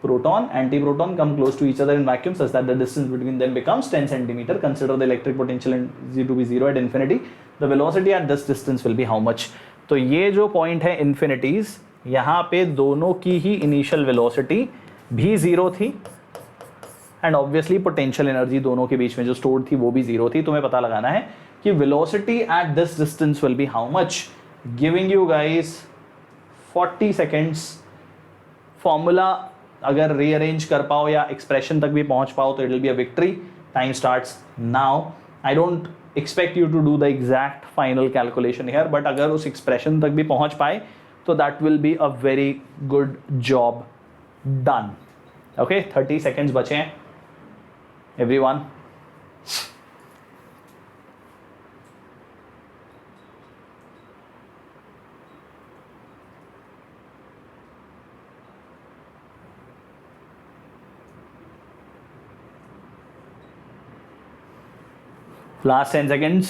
Proton, antiproton come close to each other in vacuum such that the distance between them becomes 10 centimeter. Consider the electric potential energy to be zero at infinity. The velocity at this distance will be how much? तो ये जो point है infinities, यहाँ पे दोनों की ही initial velocity भी zero थी एंड ऑब्वियसली पोटेंशियल एनर्जी दोनों के बीच में जो स्टोर्ड थी वो भी जीरो थी। तुम्हें पता लगाना है कि velocity at this distance will be how much. Giving you guys 40 seconds. Formula अगर रीअरेंज कर पाओ या एक्सप्रेशन तक भी पहुंच पाओ तो it will be a victory. Time starts now. I don't expect you to do the exact final calculation here, but अगर उस एक्सप्रेशन तक भी पहुंच पाए तो that will be a very good job done. Okay 30 seconds बचे हैं everyone. Last 10 seconds.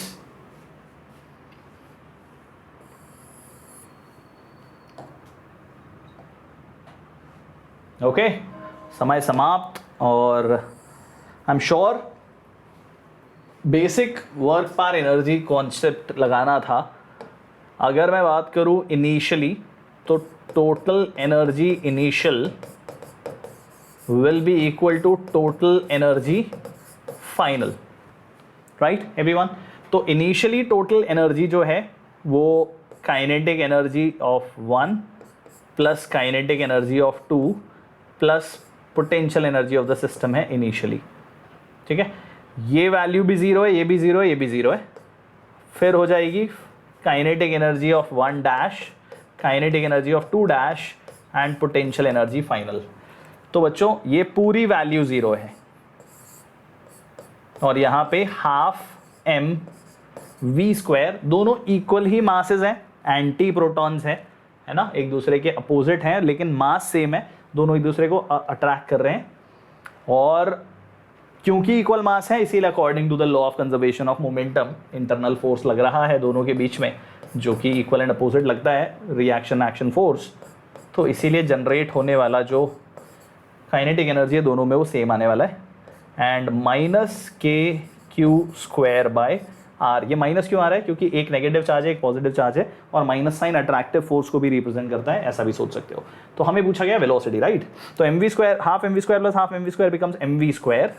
Okay समय समाप्त। और I am sure basic work पर एनर्जी कॉन्सेप्ट लगाना था। अगर मैं बात करूं इनिशियली तो total energy initial will be equal to total energy final, right everyone. तो इनिशियली टोटल एनर्जी जो है वो kinetic energy of 1 plus kinetic energy of 2 plus potential energy of the system है इनिशियली, ठीक है। ये वैल्यू भी जीरो है, ये भी जीरो है, ये भी जीरो है। फिर हो जाएगी kinetic energy of 1 dash, kinetic energy of 2 dash and potential energy final. तो बच्चों ये पूरी वैल्यू जीरो है और यहाँ पे हाफ m v स्क्वायर, दोनों इक्वल ही मासेस हैं, एंटी प्रोटॉन्स हैं, है ना, एक दूसरे के अपोजिट हैं लेकिन मास सेम है, दोनों एक दूसरे को अट्रैक्ट कर रहे हैं। और क्योंकि इक्वल मास है इसीलिए according to the law of conservation of momentum internal force लग रहा है दोनों के बीच में, जो कि इक्वल एंड अपोजिट लगता है रिएक्शन एक्शन फोर्स। तो इसीलिए जनरेट होने वाला जो काइनेटिक एनर्जी है दोनों में वो सेम आने वाला है। एंड माइनस के क्यू स्क्वायर बाय आर, ये माइनस क्यों आ रहा है क्योंकि एक नेगेटिव चार्ज है एक पॉजिटिव चार्ज है और माइनस साइन अट्रैक्टिव फोर्स को भी रिप्रेजेंट करता है, ऐसा भी सोच सकते हो। तो हमें पूछा गया वेलोसिटी, राइट। तो M V square, half M V square plus half M V square becomes M V square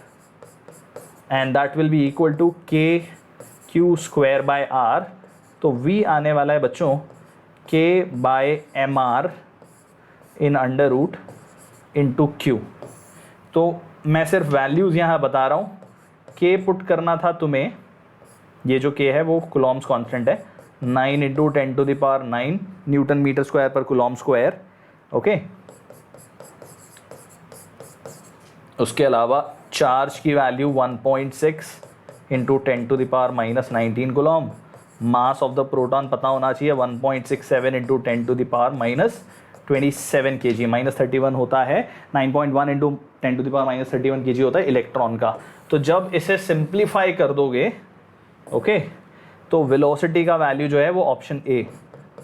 and that will be equal to K Q square by R. तो वी आने वाला है बच्चों के by M R in under root into Q. तो मैं सिर्फ values यहाँ बता रहा हूँ, के पुट करना था तुम्हें, ये जो के है वो कूलॉम्स कांस्टेंट है, 9 into 10 to the power 9 newton metre square per coulomb square, okay. उसके अलावा चार्ज की value 1.6 into 10 to the power minus 19 coulomb. Mass of the proton पता होना चाहिए 1.67 into 10 to the power minus 27 kg, minus 31 होता है, 9.1 into 10 to the power minus 31 kg होता है इलेक्ट्रॉन का। तो जब इसे सिंप्लीफाई कर दोगे, ओके, तो वेलोसिटी का वैल्यू जो है वो option A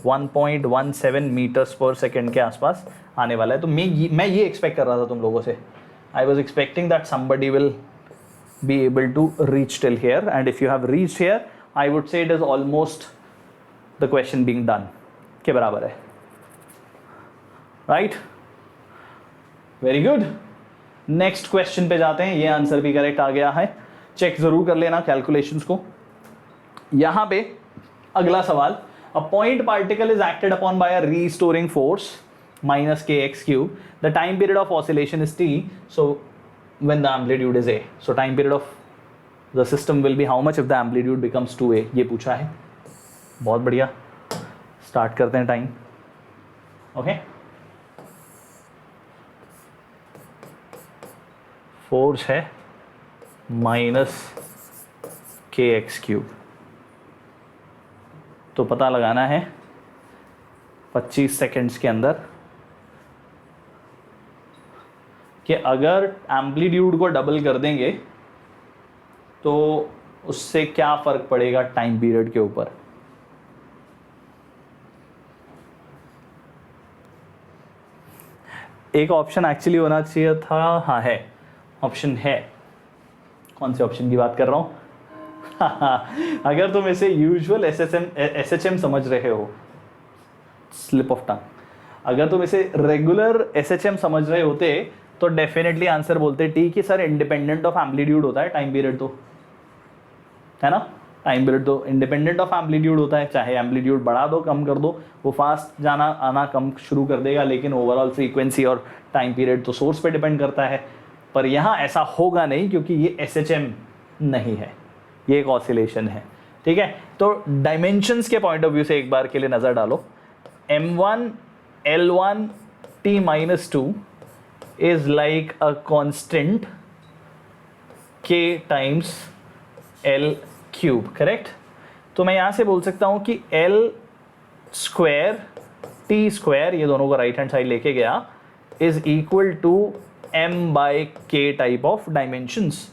1.17 metres per second के आसपास आने वाला है। तो मैं ये एक्सपेक्ट कर रहा था तुम लोगों से, I was expecting that somebody will be able to reach till here and if you have reached here I would say it is almost the question being done के बराबर है, right. Very good, next question पे जाते हैं। ये answer भी correct आ गया है, चेक जरूर कर लेना कैलकुलेशंस को। यहां पे अगला सवाल, a point particle is acted upon bye a restoring force minus kx cube. The time period of oscillation is t. So when the amplitude is a, so time period of the system will be how much if the amplitude becomes 2a. ये पूछा है, बहुत बढ़िया. Start करते हैं time. Okay, force है minus के x cube. तो पता लगाना है 25 सेकेंड्स के अंदर कि अगर एम्पलीट्यूड को डबल कर देंगे तो उससे क्या फर्क पड़ेगा टाइम पीरियड के ऊपर. एक ऑप्शन एक्चुअली होना चाहिए था. हाँ है, ऑप्शन है. कौन से ऑप्शन की बात कर रहा हूं? अगर तुम इसे यूजुअल एसएचएम समझ रहे हो, स्लिप ऑफ टंग, अगर तुम इसे रेगुलर एसएचएम समझ रहे होते तो डेफिनेटली आंसर बोलते टी कि सर इंडिपेंडेंट ऑफ एम्पलीट्यूड होता है टाइम पीरियड, तो है ना. टाइम पीरियड तो इंडिपेंडेंट ऑफ एम्पलीट्यूड होता है, चाहे एम्पलीट्यूड बढ़ा दो कम कर दो, वो फास्ट जाना आना कम शुरू कर देगा, लेकिन ओवरऑल फ्रीक्वेंसी और टाइम पीरियड तो सोर्स पे डिपेंड करता है. पर यहाँ ऐसा होगा नहीं क्योंकि ये एसएचएम नहीं है, ये एक ऑसिलेशन है. ठीक है, तो डायमेंशंस के पॉइंट ऑफ व्यू से एक बार के लिए नजर डालो. m1 l1 t-2 is like a constant k times l cube, correct. तो मैं यहां से बोल सकता हूं कि l स्क्वायर t स्क्वायर, ये दोनों को राइट हैंड साइड लेके गया, is equal to m by k type of dimensions,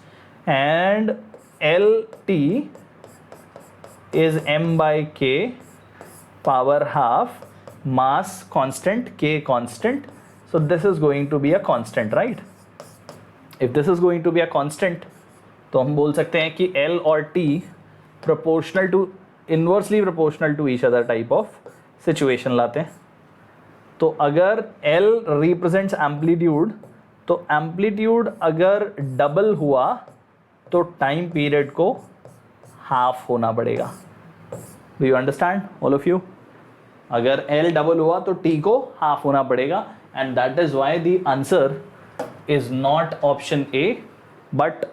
and lt is m by k power half mass constant k constant. So this is going to be a constant, right? If this is going to be a constant, तो हम बोल सकते हैं कि L और T proportional to, inversely proportional to each other type of situation लाते हैं. तो अगर L represents amplitude, तो amplitude अगर डबल हुआ तो टाइम पीरियड को हाफ होना पड़ेगा. Do you understand all of you? अगर L डबल हुआ तो T को हाफ होना पड़ेगा, and that is why the answer is not option A but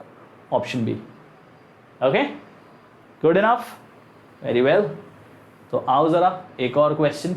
option B. Okay, good enough, very well. तो आओ जरा एक और question.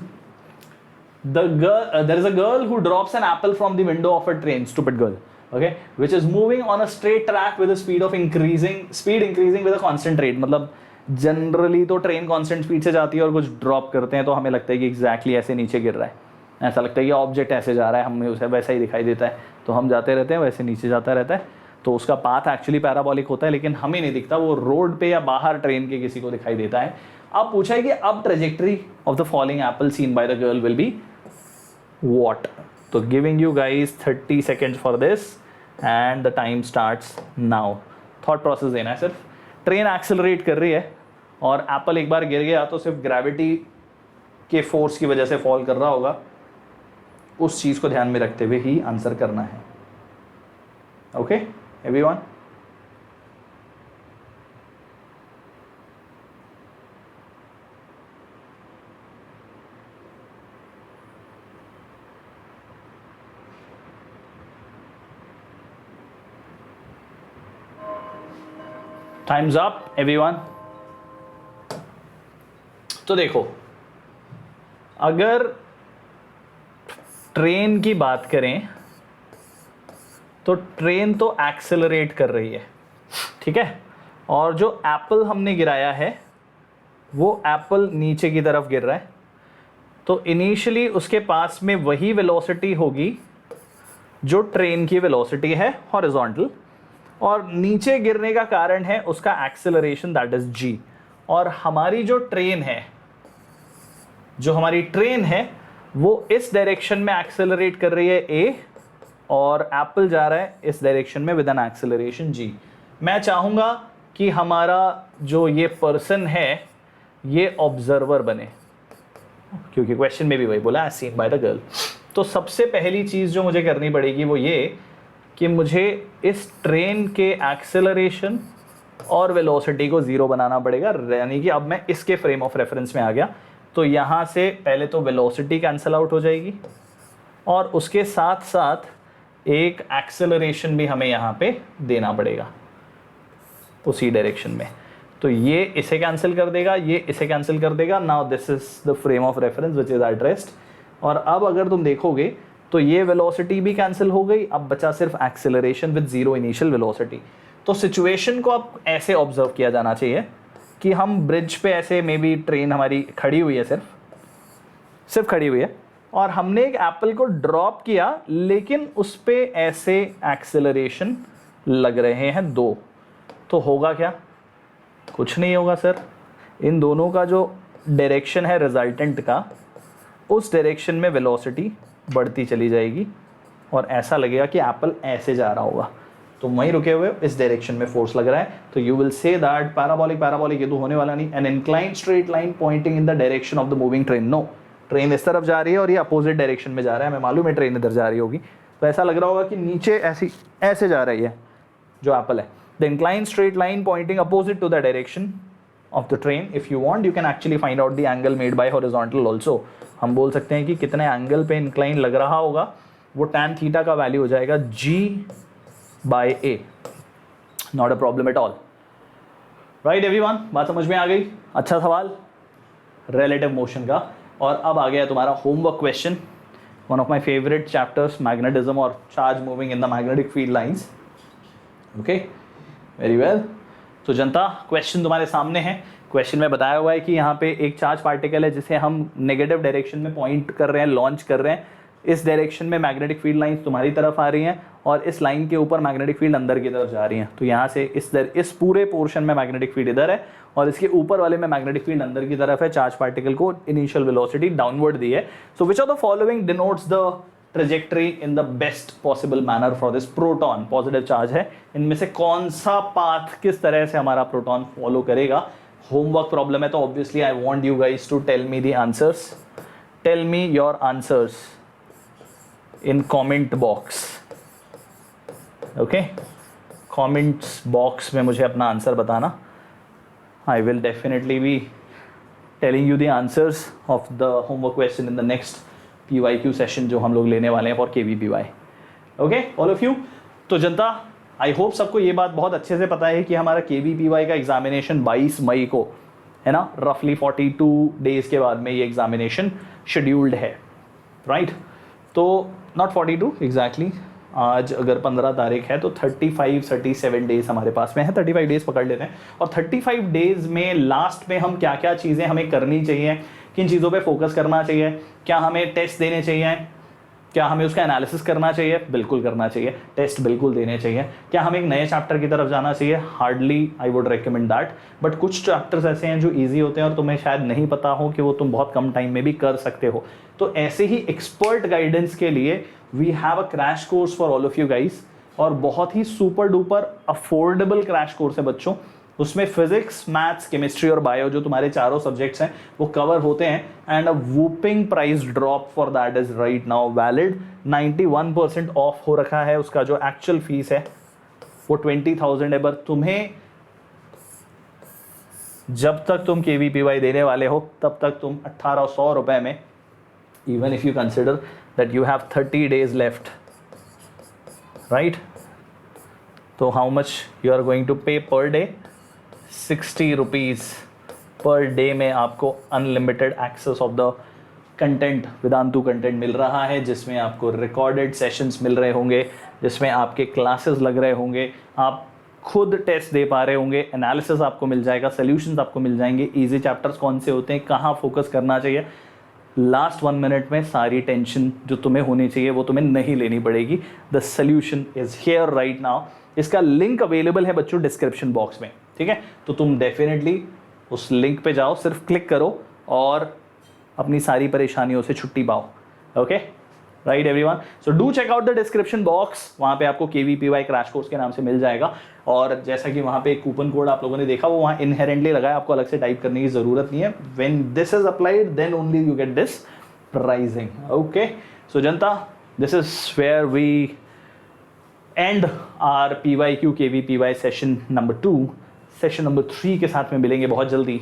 There is a girl who drops an apple from the window of a train, stupid girl, okay, which is moving on a straight track with a speed increasing with a constant rate. मतलब generally तो train constant speed से जाती है और कुछ drop करते हैं तो हमें लगता है कि एग्जैक्टली ऐसे नीचे गिर रहा है, ऐसा लगता है कि ऑब्जेक्ट ऐसे जा रहा है, हमें उसे वैसा ही दिखाई देता है, तो हम जाते रहते हैं वैसे नीचे जाता रहता है. तो उसका पाथ एक्चुअली पैराबोलिक होता है, लेकिन हमें नहीं दिखता, वो रोड पे या बाहर ट्रेन के किसी को दिखाई देता है. अब पूछा है कि अब trajectory of the falling apple seen by the girl will be what? So giving you guys 30 seconds for this and the time starts now. Thought process देना है. सिर्फ ट्रेन एक्सेलरेट कर रही है और एप्पल एक बार गिर गया तो सिर्फ ग्रेविटी के फोर्स की वजह से फॉल कर रहा होगा, उस चीज़ को ध्यान में रखते हुए ही आंसर करना है. Okay everyone? Times up everyone. तो देखो, अगर ट्रेन की बात करें तो ट्रेन तो एक्सेलरेट कर रही है, ठीक है, और जो एप्पल हमने गिराया है वो एप्पल नीचे की तरफ गिर रहा है. तो इनिशियली उसके पास में वही वेलोसिटी होगी जो ट्रेन की वेलोसिटी है हॉरिजॉन्टल, और नीचे गिरने का कारण है उसका एक्सेलरेशन, दैट इज g. और हमारी जो हमारी ट्रेन है वो इस डायरेक्शन में एक्सेलरेट कर रही है a, और एप्पल जा रहा है इस डायरेक्शन में विद एन एक्सेलरेशन g. मैं चाहूंगा कि हमारा जो ये पर्सन है ये ऑब्जर्वर बने, क्योंकि क्वेश्चन में भी वही बोला, as seen by the girl. तो सबसे पहली चीज जो मुझे करनी पड़ेगी वो ये कि मुझे इस ट्रेन के एक्सेलरेशन और वेलोसिटी को ज़ीरो बनाना पड़ेगा, यानी कि अब मैं इसके फ्रेम ऑफ रेफरेंस में आ गया. तो यहाँ से पहले तो वेलोसिटी कैंसिल आउट हो जाएगी, और उसके साथ साथ एक एक्सेलरेशन भी हमें यहाँ पे देना पड़ेगा उसी डायरेक्शन में। तो ये इसे कैंसिल कर देगा, ये इसे कैंसिल कर देगा। Now this is the frame of reference which is at rest. और अब अगर तुम देखोगे तो ये वेलोसिटी भी कैंसिल हो गई, अब बचा सिर्फ acceleration with zero initial velocity. तो सिचुएशन को अब ऐसे ऑब्जर्व किया जाना चाहिए कि हम ब्रिज पे ऐसे मे बी ट्रेन हमारी खड़ी हुई है, सिर्फ खड़ी हुई है, और हमने एक एप्पल को ड्रॉप किया, लेकिन उस पे ऐसे एक्सेलरेशन लग रहे हैं 2। तो होगा क्या? कुछ नहीं होगा सर। इन दोनों का जो डायरेक्शन है रिजल्टेंट का, उस डायरेक्शन में वेलोसिटी बढ़ती चली जाएगी और ऐसा लगेगा कि एप्पल ऐसे जा रहा होगा। तो वहीं रुके हुए इस डायरेक्शन में फोर्स लग रहा है। तो you will say that parabolic ये तो होने वाला नहीं, an inclined straight line pointing in the direction of the moving train. No, train इस तरफ जा रही है और ये अपोजिट डायरेक्शन में जा रहा है। हमें मालूम है ट्रेन इधर जा रही होगी, तो ऐसा लग रहा होगा कि नीचे ऐसे जा रही है जो एप्पल है। The inclined straight line pointing opposite to the direction of the train. If you want you can actually find out the angle made by horizontal also. हम बोल सकते हैं कि कितने एंगल पे इंक्लाइन लग रहा होगा, वो टैन थीटा का वैल्यू हो जाएगा G/A। Not a problem at all. Right everyone, बात समझ में आ गई? अच्छा सवाल रिलेटिव मोशन का। और अब आ गया तुम्हारा homework question, one of my favourite chapters, magnetism और charge moving in the magnetic field lines. Okay, very well. तो जनता, क्वेश्चन तुम्हारे सामने है। क्वेश्चन में बताया हुआ है कि यहाँ पे एक चार्ज पार्टिकल है जिसे हम नेगेटिव डायरेक्शन में पॉइंट कर रहे हैं, लॉन्च कर रहे हैं। इस डायरेक्शन में मैग्नेटिक फील्ड लाइंस तुम्हारी तरफ आ रही हैं और इस लाइन के ऊपर मैग्नेटिक फील्ड अंदर की तरफ जा रही हैं। तो यहाँ से इस पूरे पोर्शन में मैग्नेटिक फील्ड इधर है और इसके ऊपर वाले में मैग्नेटिक फील्ड अंदर की तरफ है। चार्ज पार्टिकल को इनिशियल वेलोसिटी डाउनवर्ड दी है। So which of the following denotes the trajectory in the best possible manner for this proton? Positive charge है, इनमें से कौन सा पाथ किस तरह से हमारा प्रोटॉन फॉलो करेगा? होमवर्क प्रॉब्लम है, तो obviously I want you guys to tell me the answers. Tell me your answers in comment box. Okay, comments box में मुझे अपना आंसर बताना। I will definitely be telling you the answers of the homework question in the next PYQ session जो हम लोग लेने वाले हैं for KVPY। Okay all of you. तो जनता, आई होप सबको ये बात बहुत अच्छे से पता है कि हमारा KVPY का एग्जामिनेशन 22 मई को है ना, रफली 42 डेज के बाद में ये एग्जामिनेशन शेड्यूल्ड है, राइट? तो नॉट 42 एग्जैक्टली, आज अगर 15 तारीख है तो 37 डेज हमारे पास में है। 35 डेज पकड़ लेते हैं। और 35 डेज में लास्ट में हम क्या क्या चीज़ें हमें करनी चाहिए, किन चीज़ों पे फोकस करना चाहिए, क्या हमें टेस्ट देने चाहिए, क्या हमें उसका एनालिसिस करना चाहिए? बिल्कुल करना चाहिए, टेस्ट बिल्कुल देने चाहिए। क्या हमें एक नए चैप्टर की तरफ जाना चाहिए? Hardly I would recommend that. But कुछ चैप्टर्स ऐसे हैं जो ईजी होते हैं और तुम्हें शायद नहीं पता हो कि वो तुम बहुत कम टाइम में भी कर सकते हो। तो ऐसे ही एक्सपर्ट गाइडेंस के लिए we have a crash course for all of you guys, और बहुत ही super duper affordable crash course है बच्चों। उसमें फिजिक्स, मैथ्स, केमिस्ट्री और बायो जो तुम्हारे चारों सब्जेक्ट्स हैं वो कवर होते हैं। And a whopping price drop for that is right now valid. 91% off हो रखा है। उसका जो एक्चुअल फीस है वो 20,000 है। बट तुम्हें जब तक तुम KVPY देने वाले हो तब तक तुम 1800 रुपए में, even if you consider that you have 30 days left, right? So how much you are going to pay per day? 60 rupees per day में आपको unlimited access of the content, Vedantu content मिल रहा है, जिसमें आपको रिकॉर्डेड सेशंस मिल रहे होंगे, जिसमें आपके क्लासेस लग रहे होंगे, आप खुद टेस्ट दे पा रहे होंगे, एनालिसिस आपको मिल जाएगा, सॉल्यूशंस आपको मिल जाएंगे, इजी चैप्टर्स कौन से होते हैं, कहाँ फोकस करना चाहिए। लास्ट 1 मिनट में सारी टेंशन जो तुम्हें होनी चाहिए वो तुम्हें नहीं लेनी पड़ेगी। The solution is here right now. इसका लिंक अवेलेबल है बच्चों डिस्क्रिप्शन बॉक्स में, ठीक है? तो तुम डेफिनेटली उस लिंक पे जाओ, सिर्फ क्लिक करो और अपनी सारी परेशानियों से छुट्टी पाओ। Okay, right everyone? So do check out the description box, वहाँ पे आपको KVPY क्रैश कोर्स के नाम से मिल जाएगा। और जैसा कि वहाँ पे एक कूपन कोड आप लोगों ने देखा वो वहाँ इनहेरेंटली लगा है, आपको अलग से टाइप करने की ज़रूरत नहीं है। When this is applied then only you get this pricing. Okay, so जनता, this is where we end are PYQ KVPY session number 2। Session number 3 के साथ में मिलेंगे बहुत जल्दी।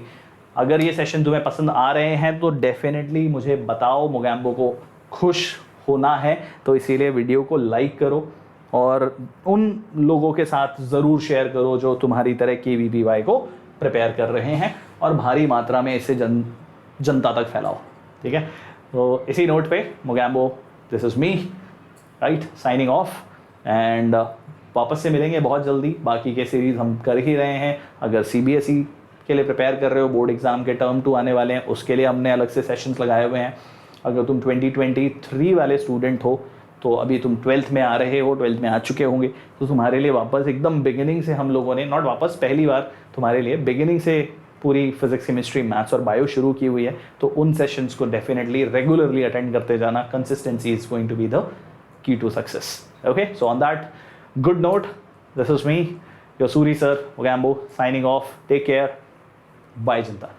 अगर ये सेशन तुम्हें पसंद आ रहे हैं तो डेफिनेटली मुझे बताओ, मोगैम्बो को खुश होना है, तो इसीलिए वीडियो को लाइक करो और उन लोगों के साथ ज़रूर शेयर करो जो तुम्हारी तरह KVPY को प्रिपेयर कर रहे हैं, और भारी मात्रा में इसे जनता तक फैलाओ, ठीक है। तो इसी नोट पे Mogambo, this is me, right, signing off, and वापस से मिलेंगे बहुत जल्दी। बाकी के सीरीज़ हम कर ही रहे हैं। अगर CBSE के लिए प्रिपेयर कर रहे हो, बोर्ड एग्ज़ाम के टर्म 2 आने वाले हैं, उसके लिए हमने अलग से सेशंस लगाए हुए हैं। अगर तुम 2023 वाले स्टूडेंट हो, तो अभी तुम 12th में आ रहे हो, 12th में आ चुके होंगे, तो तुम्हारे लिए वापस एकदम बिगिनिंग से हम लोगों ने, नॉट वापस, पहली बार तुम्हारे लिए बिगिनिंग से पूरी फिजिक्स, केमिस्ट्री, मैथ्स और बायो शुरू की हुई है। तो उन सेशंस को डेफिनेटली रेगुलरली अटेंड करते जाना। Consistency is going to be the key to success. Okay, so on that good note, this is me, your Suri sir, Mogambo, signing off. Take care, bye Janata.